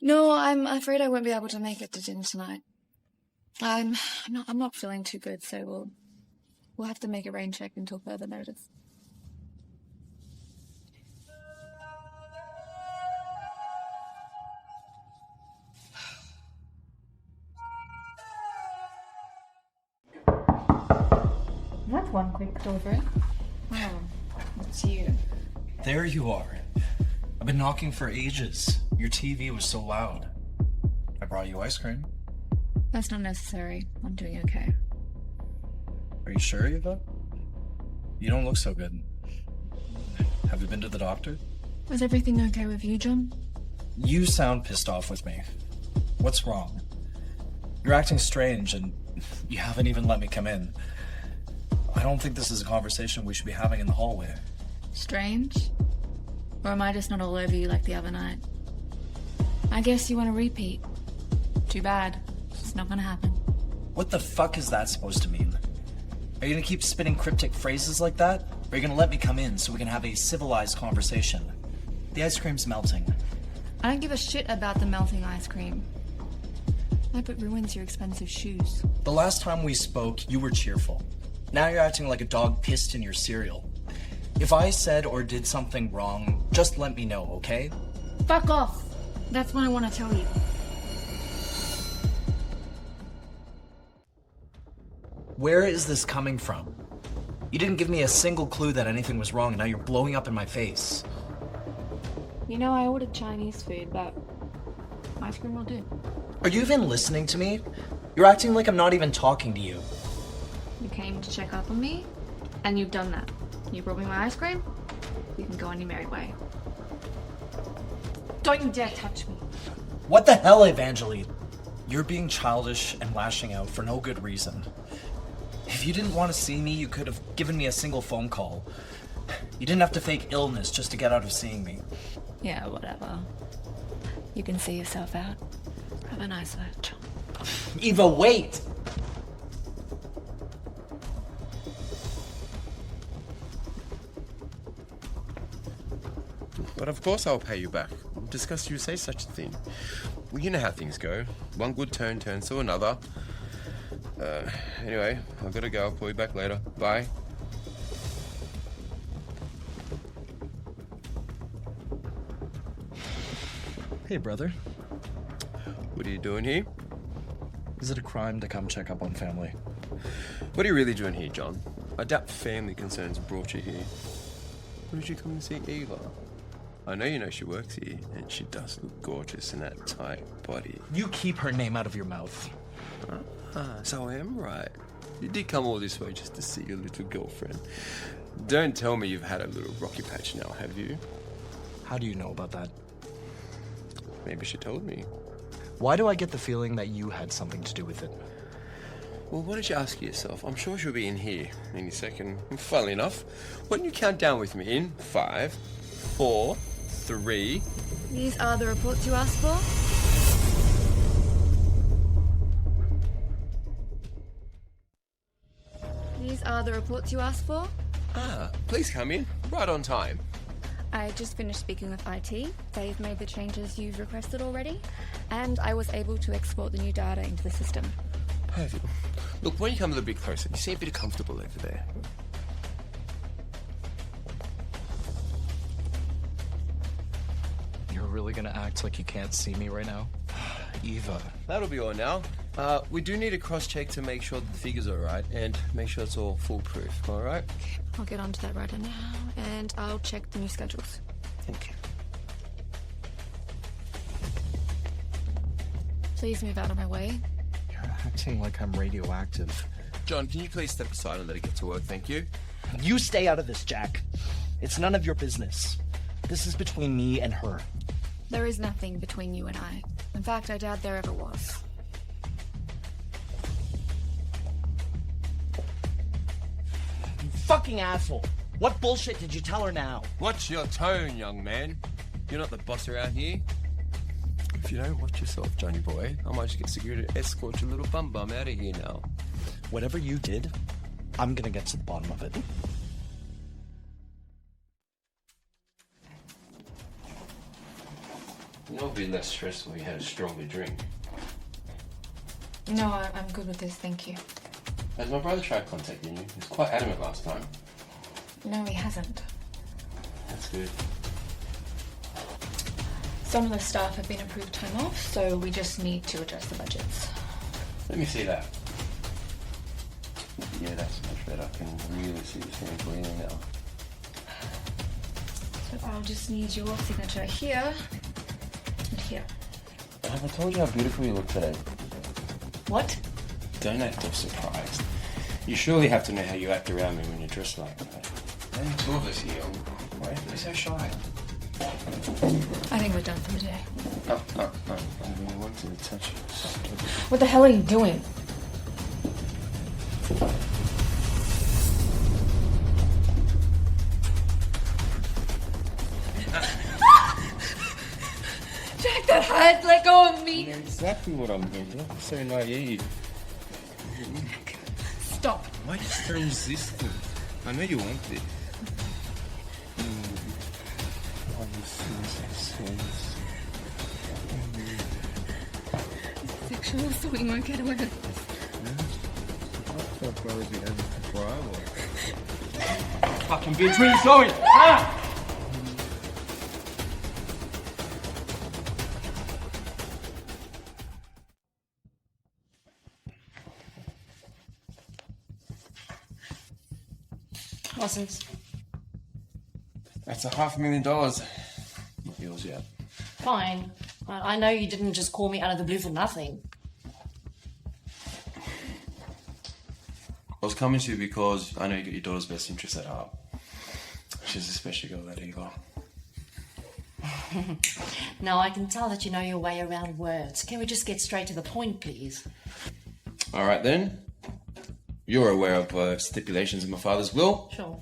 No, I'm afraid I won't be able to make it to dinner tonight. I'm not feeling too good, so We'll have to make a rain check until further notice. That's one quick door break. Oh, it's you. There you are. I've been knocking for ages. Your TV was so loud. I brought you ice cream. That's not necessary. I'm doing okay. Are you sure, Eva? You don't look so good. Have you been to the doctor? Was everything okay with you, John? You sound pissed off with me. What's wrong? You're acting strange and you haven't even let me come in. I don't think this is a conversation we should be having in the hallway. Strange? Or am I just not all over you like the other night? I guess you want to repeat. Too bad. It's not gonna happen. What the fuck is that supposed to mean? Are you gonna keep spitting cryptic phrases like that? Or are you gonna let me come in so we can have a civilized conversation? The ice cream's melting. I don't give a shit about the melting ice cream. I hope it ruins your expensive shoes. The last time we spoke, you were cheerful. Now you're acting like a dog pissed in your cereal. If I said or did something wrong, just let me know, okay? Fuck off! That's what I want to tell you. Where is this coming from? You didn't give me a single clue that anything was wrong, and now you're blowing up in my face. You know, I ordered Chinese food, but ice cream will do. Are you even listening to me? You're acting like I'm not even talking to you. You came to check up on me, and you've done that. You brought me my ice cream, you can go on your merry way. Don't you dare touch me. What the hell, Evangeline? You're being childish and lashing out for no good reason. If you didn't want to see me, you could have given me a single phone call. You didn't have to fake illness just to get out of seeing me. Yeah, whatever. You can see yourself out. Have a nice night, John. Eva, wait! But of course I'll pay you back. Disgust you say such a thing. Well, you know how things go. One good turn turns to another. Anyway, I've got to go. I'll call you back later. Bye. Hey, brother. What are you doing here? Is it a crime to come check up on family? What are you really doing here, John? I doubt family concerns brought you here. What did you come to see Eva? I know she works here, and she does look gorgeous in that tight body. You keep her name out of your mouth. So I am right. You did come all this way just to see your little girlfriend. Don't tell me you've had a little rocky patch now, have you? How do you know about that? Maybe she told me. Why do I get the feeling that you had something to do with it? Well, why don't you ask yourself? I'm sure she'll be in here any second. And funnily enough, why don't you count down with me in 5, 4, 3... These are the reports you asked for? These are the reports you asked for? Please come in. Right on time. I just finished speaking with IT. They've made the changes you've requested already, and I was able to export the new data into the system. Perfect. Look, why don't you come a little bit closer? You seem a bit comfortable over there. You're really gonna act like you can't see me right now? Eva. That'll be all now. We do need a cross-check to make sure that the figures are right and make sure it's all foolproof, all right? I'll get onto that right now, and I'll check the new schedules. Thank you. Please move out of my way. You're acting like I'm radioactive. John, can you please step aside and let her get to work? Thank you. You stay out of this, Jack. It's none of your business. This is between me and her. There is nothing between you and I. In fact, I doubt there ever was. You fucking asshole. What bullshit did you tell her now? Watch your tone, young man. You're not the boss around here. If you don't watch yourself, Johnny boy, I might just get security to escort your little bum out of here now. Whatever you did, I'm gonna get to the bottom of it. You know, it'd be less stressful when you had a stronger drink. No, I'm good with this, thank you. Has my brother tried contacting you? He was quite adamant last time. No, he hasn't. That's good. Some of the staff have been approved time off, so we just need to adjust the budgets. Let me see that. Yeah, that's much better. I can really see the thing clearly now. So I'll just need your signature here and here. Have I told you how beautiful you look today? What? Don't act all surprised. You surely have to know how you act around me when you're dressed like that. Only two of us here. Why are you so shy? I think we're done for the day. Oh. I really wanted to touch you. What the hell are you doing? Jack, that hurt. Let go of me. You know exactly what I'm doing. You're so naive. Stop. Why are you so resistant? I know you want it. Sexual assault, you won't get away with this. I'll probably be over before I was. Fucking bitch, where you going? Ah! Lessons. That's $500,000. Not yours yet. Fine. I know you didn't just call me out of the blue for nothing. I was coming to you because I know you got your daughter's best interest at heart. She's a special girl, that Eagle. Now I can tell that you know your way around words. Can we just get straight to the point, please? All right, then. You're aware of stipulations in my father's will. Sure.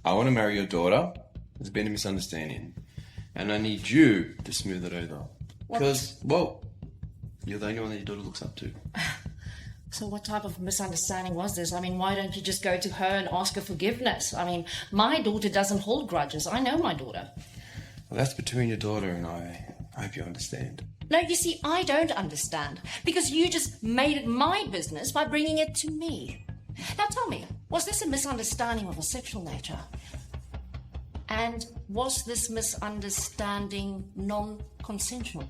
I want to marry your daughter. There's been a misunderstanding. And I need you to smooth it over. Because, well, you're the only one that your daughter looks up to. So what type of misunderstanding was this? I mean, why don't you just go to her and ask her forgiveness? I mean, my daughter doesn't hold grudges. I know my daughter. Well, that's between your daughter and I. I hope you understand. No, you see, I don't understand. Because you just made it my business by bringing it to me. Now tell me, was this a misunderstanding of a sexual nature? And was this misunderstanding non-consensual?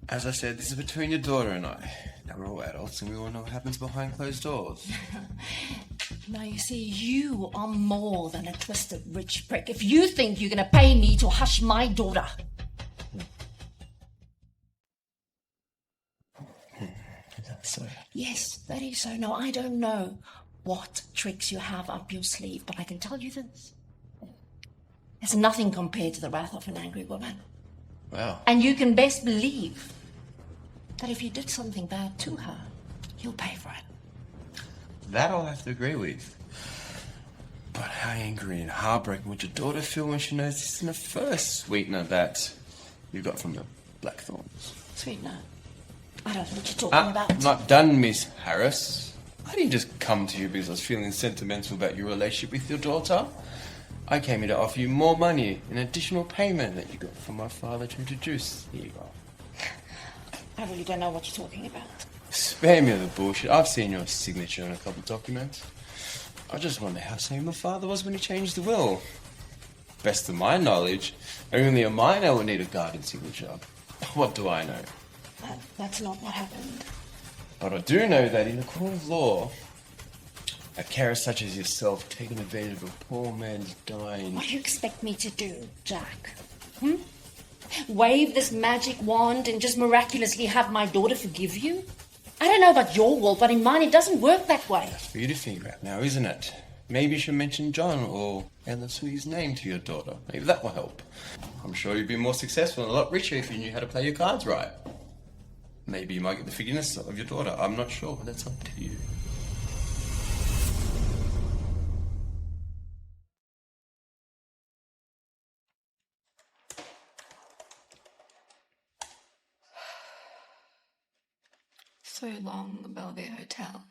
As I said, this is between your daughter and I. Now we're all adults and we all know what happens behind closed doors. No, you see, you are more than a twisted rich prick if you think you're going to pay me to hush my daughter. Is that so? Yes, that is so. No, I don't know what tricks you have up your sleeve, but I can tell you this. It's nothing compared to the wrath of an angry woman. Wow. And you can best believe that if you did something bad to her, you'll pay for it. That I'll have to agree with. But how angry and heartbroken would your daughter feel when she knows this isn't the first sweetener that you got from the Blackthorns? Sweetener, I don't know what you're talking about. Not done, Miss Harris. I didn't just come to you because I was feeling sentimental about your relationship with your daughter. I came here to offer you more money, an additional payment that you got from my father to introduce. Here you go. I really don't know what you're talking about. Spare me the bullshit. I've seen your signature on a couple of documents. I just wonder how sane my father was when he changed the will. Best of my knowledge, only a minor would need a guardian signature. What do I know? That's not what happened. But I do know that in the court of law, a carer such as yourself taking advantage of a poor man's dying... What do you expect me to do, Jack? Wave this magic wand and just miraculously have my daughter forgive you? I don't know about your world, but in mine it doesn't work that way. That's for you to think about now, isn't it? Maybe you should mention John or Ella Sui's name to your daughter. Maybe that will help. I'm sure you'd be more successful and a lot richer if you knew how to play your cards right. Maybe you might get the forgiveness of your daughter. I'm not sure, but that's up to you. So long, the Bellevue Hotel.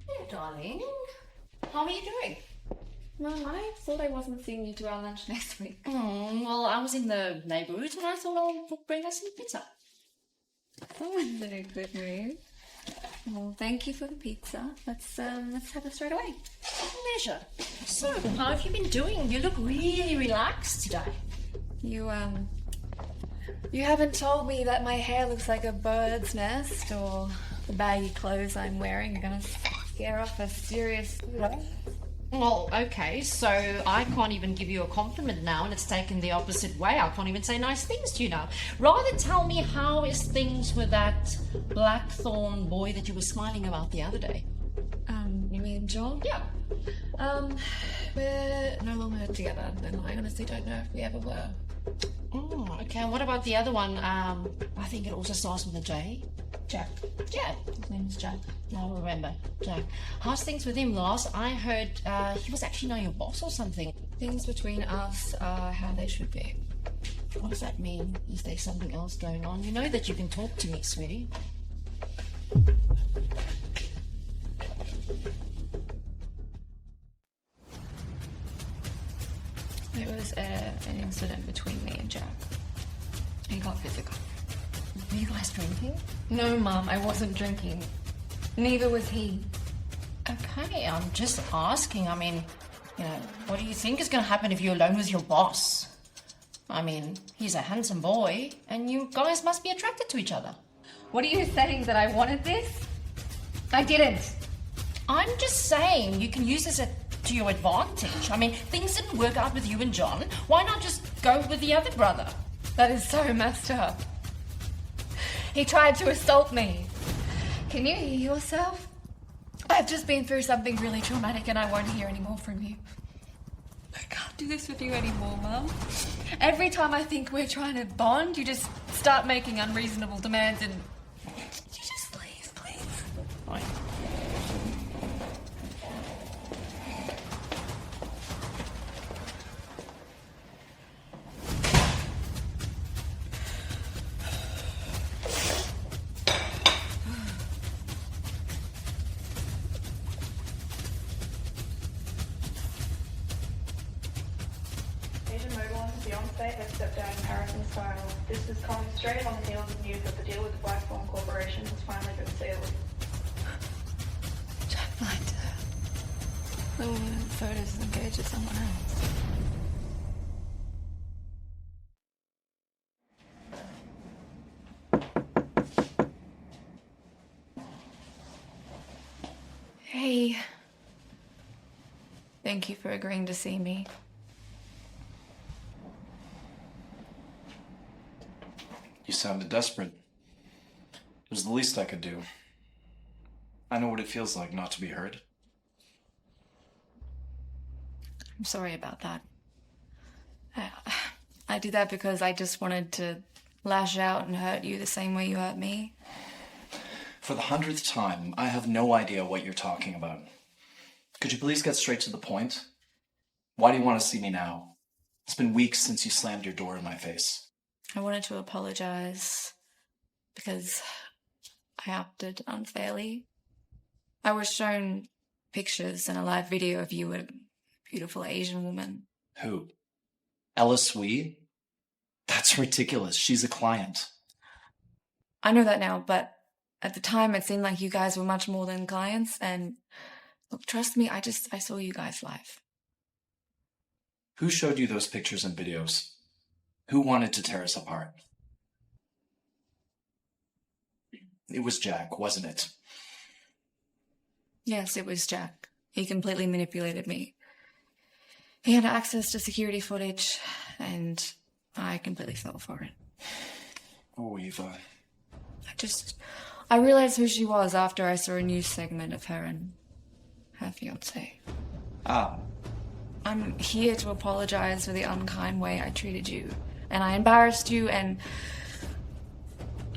Hey, darling. How are you doing? Mum, I thought I wasn't seeing you to our lunch next week. Well, I was in the neighborhood and I thought I'll bring us some pizza. Someone's in a good mood. Well, thank you for the pizza. Let's have it straight away. Pleasure. So, how have you been doing? You look really relaxed today. You haven't told me that my hair looks like a bird's nest or the baggy clothes I'm wearing are gonna scare off a serious... Well, okay, so I can't even give you a compliment now and it's taken the opposite way. I can't even say nice things to you now. Rather tell me how is things with that Blackthorne boy that you were smiling about the other day. You mean John? Yeah. We're no longer together, and I honestly don't know if we ever were. Oh, okay, and what about the other one? I think it also starts with a J. Jack. Yeah, His name is Jack. I remember. Jack. How's things with him? Last I heard, he was actually now your boss or something. Things between us are how they should be. What does that mean? Is there something else going on? You know that you can talk to me, sweetie. It was an incident between me and Jack. He got physical. Were you guys drinking? No, Mum, I wasn't drinking. Neither was he. Okay, I'm just asking. I mean, you know, what do you think is going to happen if you're alone with your boss? I mean, he's a handsome boy, and you guys must be attracted to each other. What are you saying, that I wanted this? I didn't. I'm just saying you can use this to your advantage. I mean, things didn't work out with you and John. Why not just go with the other brother? That is so messed up. He tried to assault me. Can you hear yourself? I've just been through something really traumatic and I won't hear any more from you. I can't do this with you anymore, Mum. Every time I think we're trying to bond, you just start making unreasonable demands and... You just leave, please. Fine. Agent Mogul and fiance have stepped down in Harrison style. This is coming straight on the heels of news that the deal with the Blackthorne Corporation has finally been sealed. Jack lied to her. The woman in the photos is engaged to someone else. Hey. Thank you for agreeing to see me. You sounded desperate. It was the least I could do. I know what it feels like not to be heard. I'm sorry about that. I did that because I just wanted to lash out and hurt you the same way you hurt me. For the 100th time, I have no idea what you're talking about. Could you please get straight to the point? Why do you want to see me now? It's been weeks since you slammed your door in my face. I wanted to apologize because I acted unfairly. I was shown pictures and a live video of you with a beautiful Asian woman. Who? Ellis Wee? That's ridiculous. She's a client. I know that now, but at the time it seemed like you guys were much more than clients, and look, trust me, I saw you guys live. Who showed you those pictures and videos? Who wanted to tear us apart? It was Jack, wasn't it? Yes, it was Jack. He completely manipulated me. He had access to security footage, and I completely fell for it. Oh, Eva. I realized who she was after I saw a news segment of her and her fiancé. Ah. I'm here to apologize for the unkind way I treated you. And I embarrassed you, and...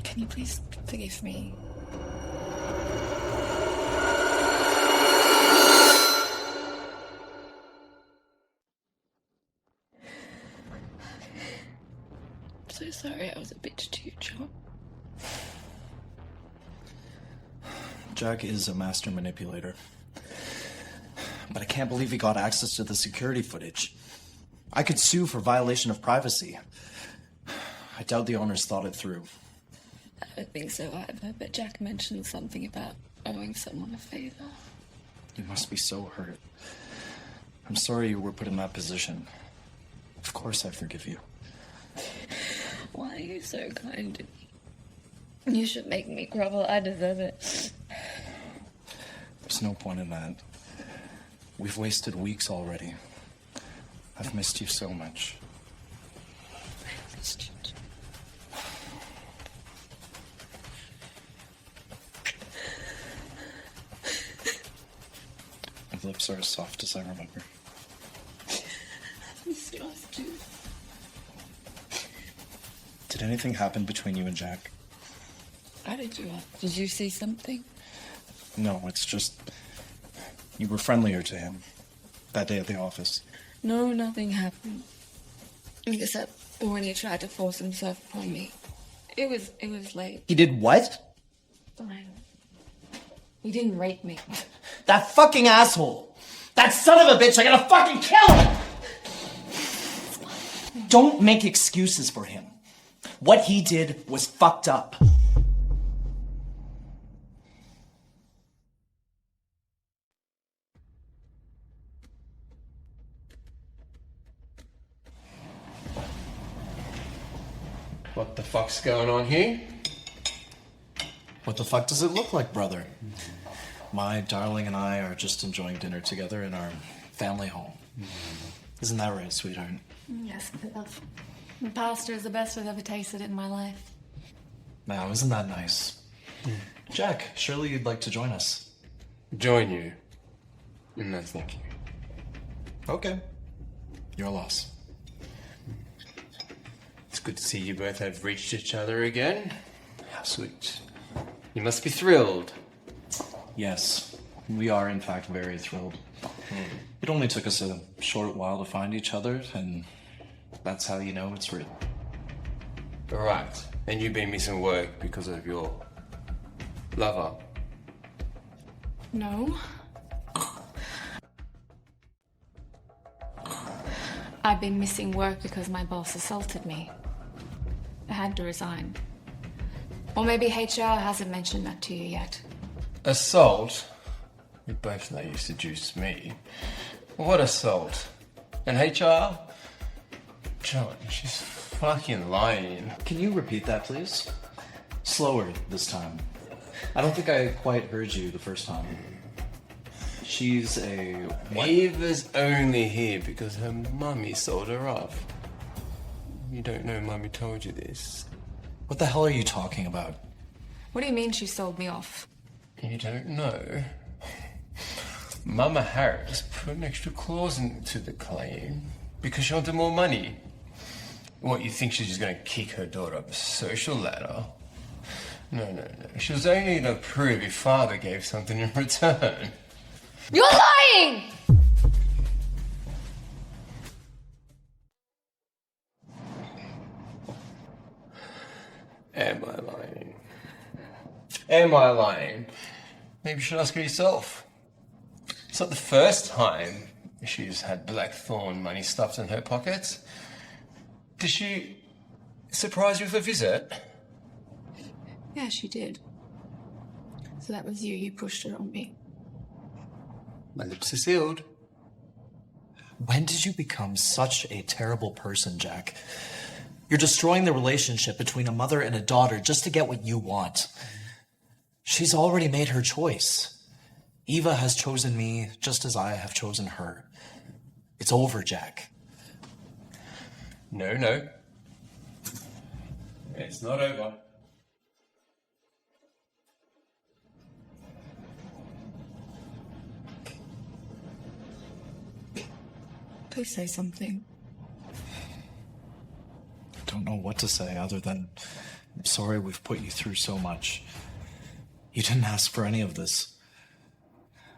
Can you please forgive me? I'm so sorry I was a bitch to you, John. Jack is a master manipulator. but I can't believe he got access to the security footage. I could sue for violation of privacy. I doubt the owners thought it through. I don't think so either, but Jack mentioned something about owing someone a favor. You must be so hurt. I'm sorry you were put in that position. Of course I forgive you. Why are you so kind to me? You should make me grovel. I deserve it. There's no point in that. We've wasted weeks already. I've missed you so much. My lips are as soft as I remember. Did anything happen between you and Jack? How did you ask? Did you see something? No, it's just... You were friendlier to him that day at the office. No, nothing happened. Except for when he tried to force himself upon me. It was late. He did what? Fine. He didn't rape me. That fucking asshole! That son of a bitch, I gotta fucking kill him! Don't make excuses for him. What he did was fucked up. What the fuck's going on here? What the fuck does it look like, brother? My darling and I are just enjoying dinner together in our family home. Isn't that right, sweetheart? Yes, love. The pasta is the best I've ever tasted in my life. Now, isn't that nice? Jack, surely you'd like to join us. Join you? No, thank you. Okay. Your loss. It's good to see you both have reached each other again. How sweet. You must be thrilled. Yes, we are in fact very thrilled. It only took us a short while to find each other, and that's how you know it's real. Right. And you've been missing work because of your lover. No. I've been missing work because my boss assaulted me. I had to resign. Or maybe HR hasn't mentioned that to you yet. Assault? We both know you seduced me. What assault? And HR? John, she's fucking lying. Can you repeat that, please? Slower this time. I don't think I quite heard you the first time. She's a... what? Eva's only here because her mummy sold her off. You don't know Mummy told you this. What the hell are you talking about? What do you mean she sold me off? You don't know? Mama Harris put an extra clause into the claim because she wanted more money. What, you think she's just going to kick her daughter up a social ladder? No. She was only going to prove your father gave something in return. You're lying! Am I lying? Am I lying? Maybe you should ask her yourself. It's not the first time she's had Blackthorne money stuffed in her pockets. Did she surprise you with a visit? Yeah, she did. So that was you pushed it on me. My lips are sealed. When did you become such a terrible person, Jack? You're destroying the relationship between a mother and a daughter just to get what you want. She's already made her choice. Eva has chosen me just as I have chosen her. It's over, Jack. No. It's not over. Please say something. I don't know what to say other than I'm sorry we've put you through so much. You didn't ask for any of this.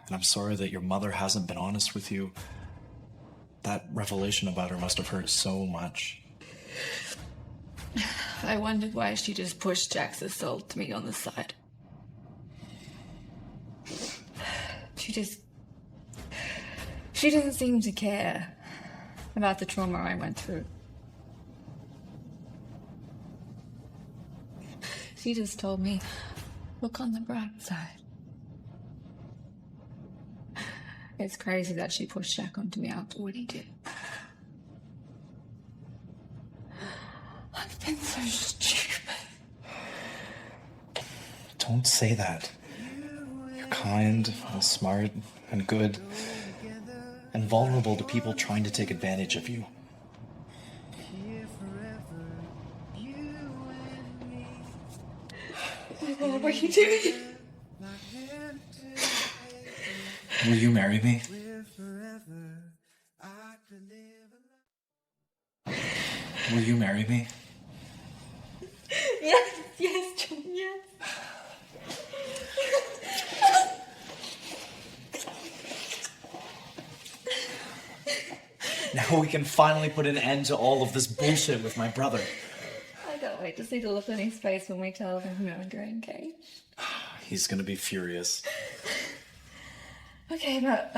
And I'm sorry that your mother hasn't been honest with you. That revelation about her must have hurt so much. I wondered why she just pushed Jack's assault to me on the side. She doesn't seem to care about the trauma I went through. She just told me, look on the bright side. It's crazy that she pushed Jack onto me after what he did. I've been so stupid. Don't say that. You're kind and smart and good and vulnerable to people trying to take advantage of you. What are you doing? Will you marry me? Will you marry me? Yes, John, yes. Now we can finally put an end to all of this bullshit with my brother. I can't wait to see the look on his face when we tell him we're engaged. He's gonna be furious. Okay, but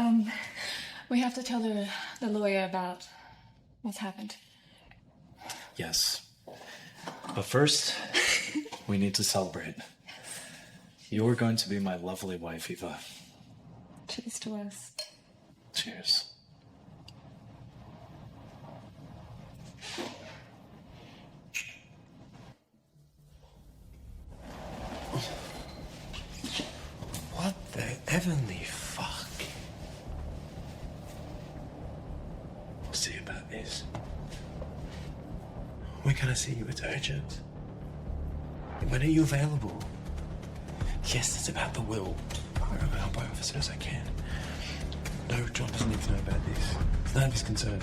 we have to tell the lawyer about what's happened. Yes. But first, we need to celebrate. You're going to be my lovely wife, Eva. Cheers to us. Cheers. What the heavenly fuck? We'll see about this. When can I see you? It's urgent. When are you available? Yes, it's about the will. I'll help out as soon as I can. No, John doesn't need to know about this. It's none of his concern.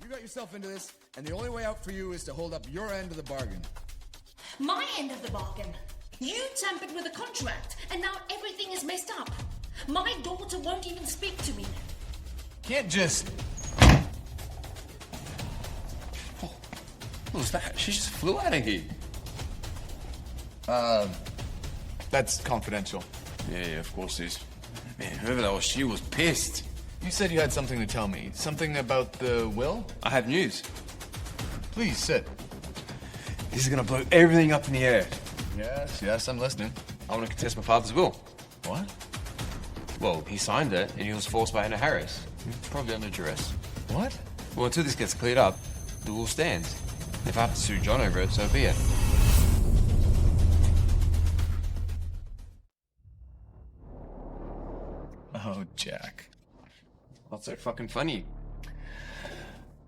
You got yourself into this, and the only way out for you is to hold up your end of the bargain. My end of the bargain. You tampered with the contract, and now everything is messed up. My daughter won't even speak to me. Can't just... What was that? She just flew out of here. That's confidential. Yeah, of course it is. Man, whoever that was, she was pissed. You said you had something to tell me. Something about the will? I have news. Please, sit. This is gonna blow everything up in the air. Yes, I'm listening. I want to contest my father's will. What? Well, he signed it, and he was forced by Anna Harris. Probably under duress. What? Well, until this gets cleared up, the will stands. If I have to sue John over it, so be it. Oh, Jack. What's so fucking funny?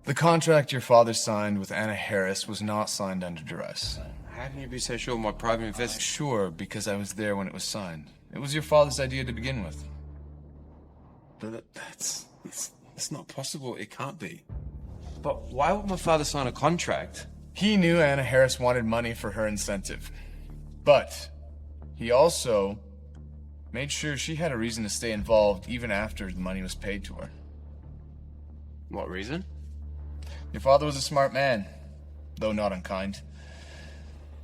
The contract your father signed with Anna Harris was not signed under duress. How can you be so sure my private investment? Sure, because I was there when it was signed. It was your father's idea to begin with. But it's not possible. It can't be. But why would my father sign a contract? He knew Anna Harris wanted money for her incentive. But he also made sure she had a reason to stay involved even after the money was paid to her. What reason? Your father was a smart man, though not unkind.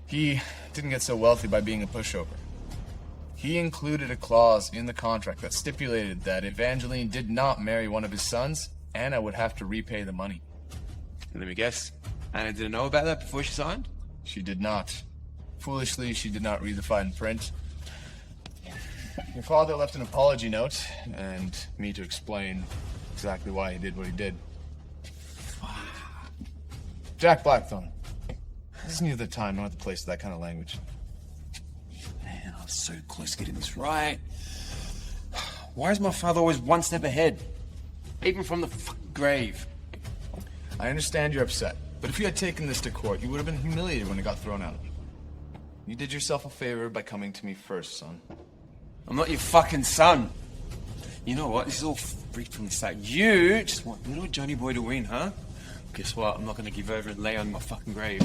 He didn't get so wealthy by being a pushover. He included a clause in the contract that stipulated that if Evangeline did not marry one of his sons, Anna would have to repay the money. Let me guess. Anna didn't know about that before she signed? She did not. Foolishly, she did not read the fine print. Your father left an apology note, and me to explain exactly why he did what he did. Jack Blackthorne. This is neither the time nor the place for that kind of language. Man, I was so close to getting this right. Why is my father always one step ahead? Even from the fucking grave. I understand you're upset, but if you had taken this to court, you would have been humiliated when it got thrown out. You did yourself a favor by coming to me first, son. I'm not your fucking son. You know what? This is all freaked from the start. You just want little Johnny boy to win, huh? Guess what? I'm not gonna give over and lay on my fucking grave.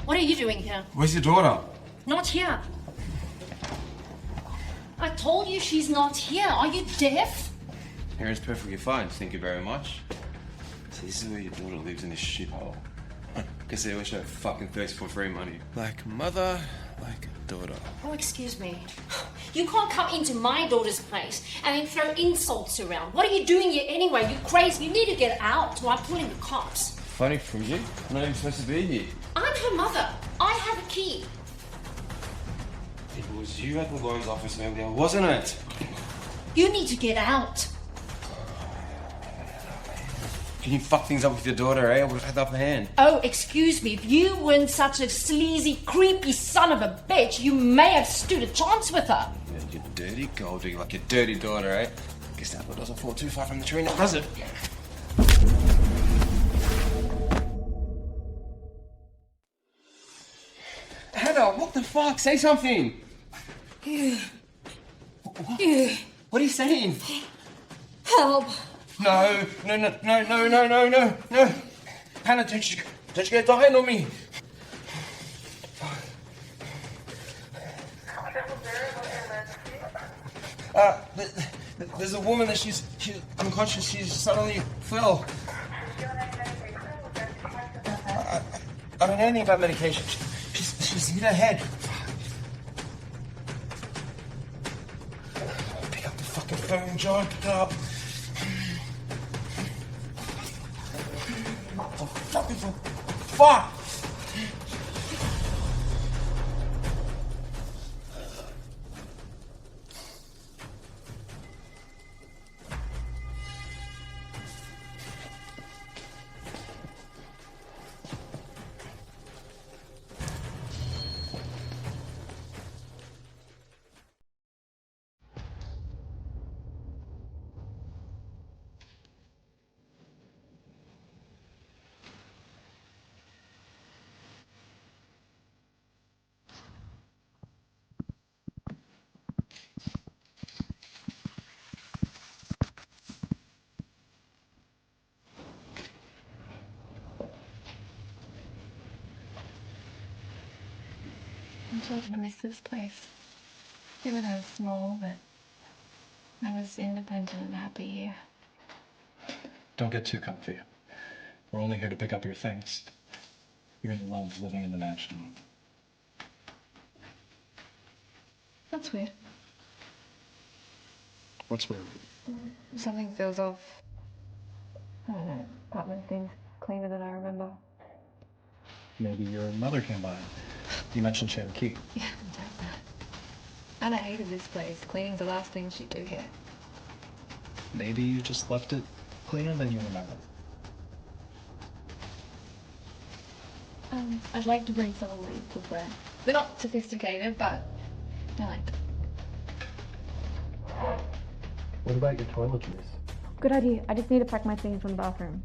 What are you doing here? Where's your daughter? Not here. I told you she's not here. Are you deaf? Here is perfectly fine, thank you very much. So this is where your daughter lives, in this shithole. Guess they always show fucking thirst for free money. Like a mother, like a daughter. Oh, excuse me. You can't come into my daughter's place and then throw insults around. What are you doing here anyway? You crazy. You need to get out or I'm calling the cops. Funny from you. I'm not even supposed to be here. I'm her mother. I have a key. It was you at the loans office earlier, wasn't it? You need to get out. Can you fuck things up with your daughter, eh? I would have had the upper hand. Oh, excuse me. If you weren't such a sleazy, creepy son of a bitch, you may have stood a chance with her. Yeah, you dirty gold digger, like your dirty daughter, eh? Guess the apple doesn't fall too far from the tree now, does it? Hannah, what the fuck? Say something! What are you saying? Help. No. Hannah, don't you get dying on me. There's a woman that she's unconscious. She suddenly fell. I don't know anything about medication. She's hit her head. Pick up the fucking phone, John. Pick it up. Fuck! I'm starting to miss this place. Even though it's small, but I was independent and happy here. Don't get too comfy. We're only here to pick up your things. You're gonna love living in the mansion. That's weird. What's weird? Something feels off. I don't know. Apartment seems cleaner than I remember. Maybe your mother came by. You mentioned she had a key. Yeah, I doubt that. And I hated this place. Cleaning's the last thing she'd do here. Maybe you just left it cleaner than you remember. I'd like to bring some of my cookware. They're not sophisticated, but I like them. What about your toiletries? Good idea. I just need to pack my things from the bathroom.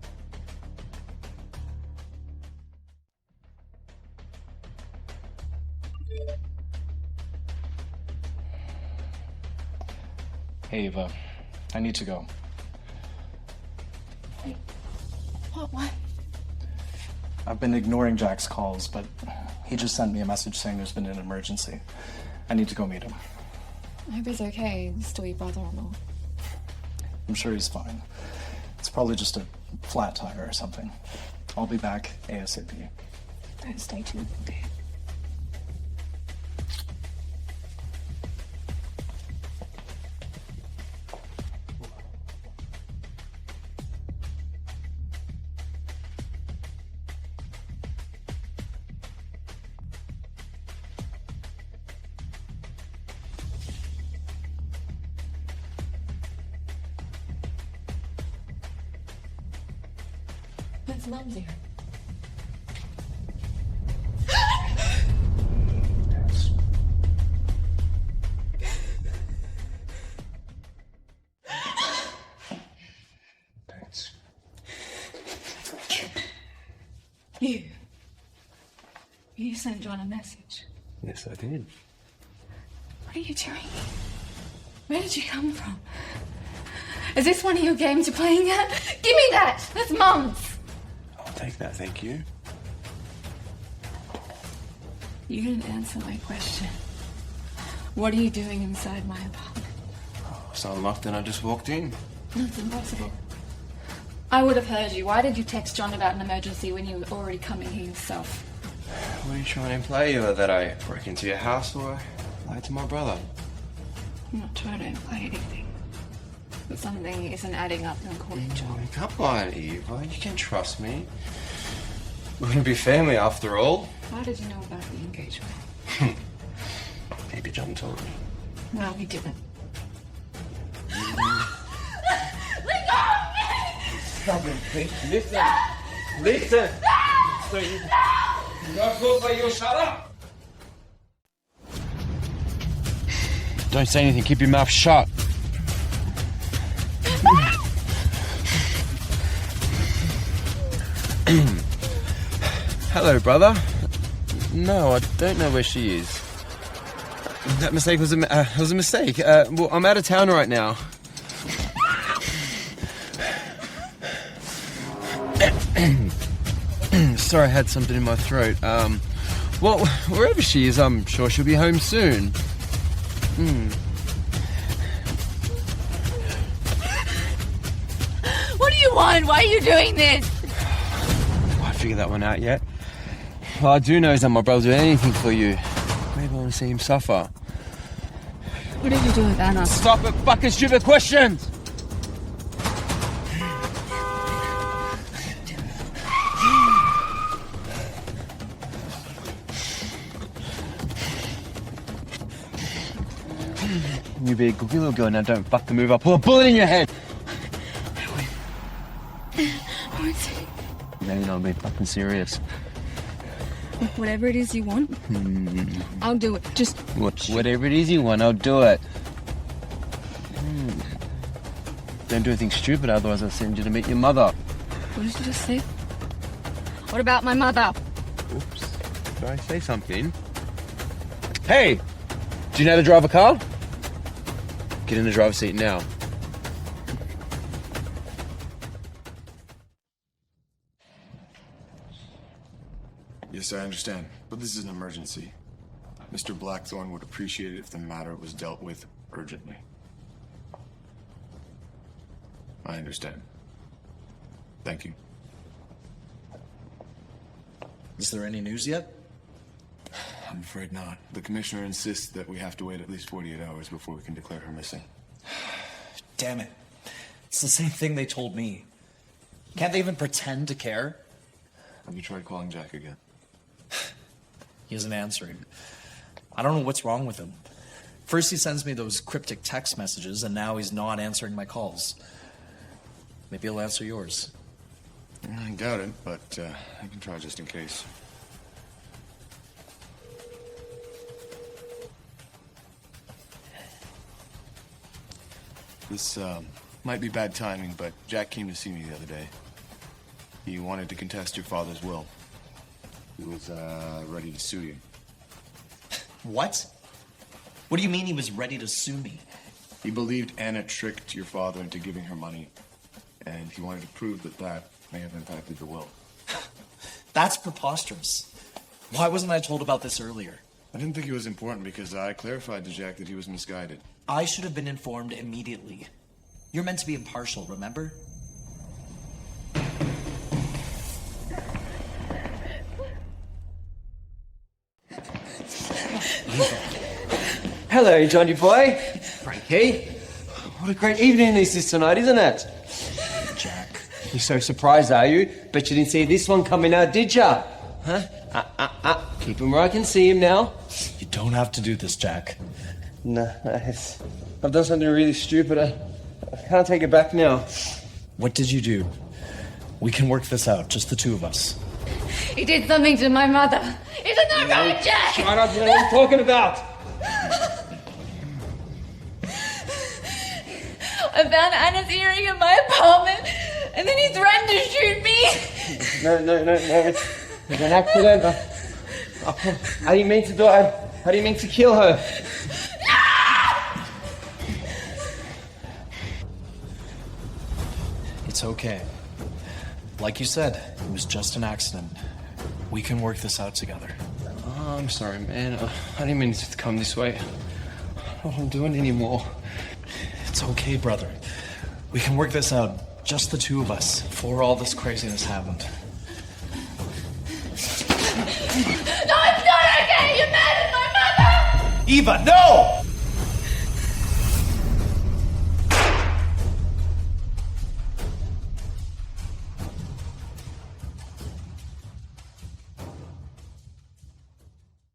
Hey, Eva. I need to go. What? I've been ignoring Jack's calls, but he just sent me a message saying there's been an emergency. I need to go meet him. I hope he's okay. He's still your brother-in-law. I'm sure he's fine. It's probably just a flat tire or something. I'll be back ASAP. Don't stay too long, dear. It's Mum's here. Thanks. You sent John a message. Yes, I did. What are you doing? Where did you come from? Is this one of your games you're playing at? Give me that! That's Mum's! I'll take that, thank you. You didn't answer my question. What are you doing inside my apartment? It's unlocked and I just walked in. That's impossible. I would have heard you. Why did you text John about an emergency when you were already coming here yourself? What are you trying to imply? Either that I broke into your house or I lied to my brother? I'm not trying to imply anything. But something isn't adding up and I'm calling John. Come on, Eva. You can trust me. We're gonna be family after all. How did you know about the engagement? Maybe John told me. No, he didn't. Stop it, please. Listen. Listen. So you don't go by your shut up. Don't say anything. Keep your mouth shut. Hello, brother. No, I don't know where she is. That mistake was a mistake. Well, I'm out of town right now. Sorry, I had something in my throat. Well, wherever she is, I'm sure she'll be home soon. What do you want? Why are you doing this? I figured that one out yet. All I do know is that my brother'll do anything for you. Maybe I want to see him suffer. What did you do with Anna? Stop it, fucking stupid questions! You be a goofy little girl now, don't fucking move. I'll pull a bullet in your head! Maybe not be fucking serious. Whatever it is you want, I'll do it. Just Whatever it is you want, I'll do it. Don't do anything stupid, otherwise I'll send you to meet your mother. What did you just say? What about my mother? Oops. Did I say something? Hey! Do you know how to drive a car? Get in the driver's seat now. Yes, I understand, but this is an emergency. Mr. Blackthorne would appreciate it if the matter was dealt with urgently. I understand. Thank you. Is there any news yet? I'm afraid not. The commissioner insists that we have to wait at least 48 hours before we can declare her missing. Damn it. It's the same thing they told me. Can't they even pretend to care? Have you tried calling Jack again? He isn't answering. I don't know what's wrong with him. First he sends me those cryptic text messages, and now he's not answering my calls. Maybe he'll answer yours. I doubt it, but I can try just in case. This might be bad timing, but Jack came to see me the other day. He wanted to contest your father's will. He was ready to sue you. What? What do you mean he was ready to sue me? He believed Anna tricked your father into giving her money, and he wanted to prove that that may have impacted the will. That's preposterous. Why wasn't I told about this earlier? I didn't think it was important because I clarified to Jack that he was misguided. I should have been informed immediately. You're meant to be impartial, remember? Hello, Johnny boy. Frankie. What a great evening this is tonight, isn't it? Jack. You're so surprised, are you? Bet you didn't see this one coming out, did ya? Huh? Keep him where I can see him now. You don't have to do this, Jack. No, I've done something really stupid. I can't take it back now. What did you do? We can work this out, just the two of us. He did something to my mother. Isn't that right, Jack? Shut up, you know what I'm talking about. I found Anna's earring in my apartment, and then he threatened to shoot me. No. It's an accident. I didn't mean to do it. I didn't mean to kill her. It's okay. Like you said, it was just an accident. We can work this out together. I'm sorry, man. I didn't mean to come this way. I don't want to do it anymore. It's okay, brother. We can work this out, just the two of us, before all this craziness happened. No, it's not okay! You're mad at my mother! Eva, no!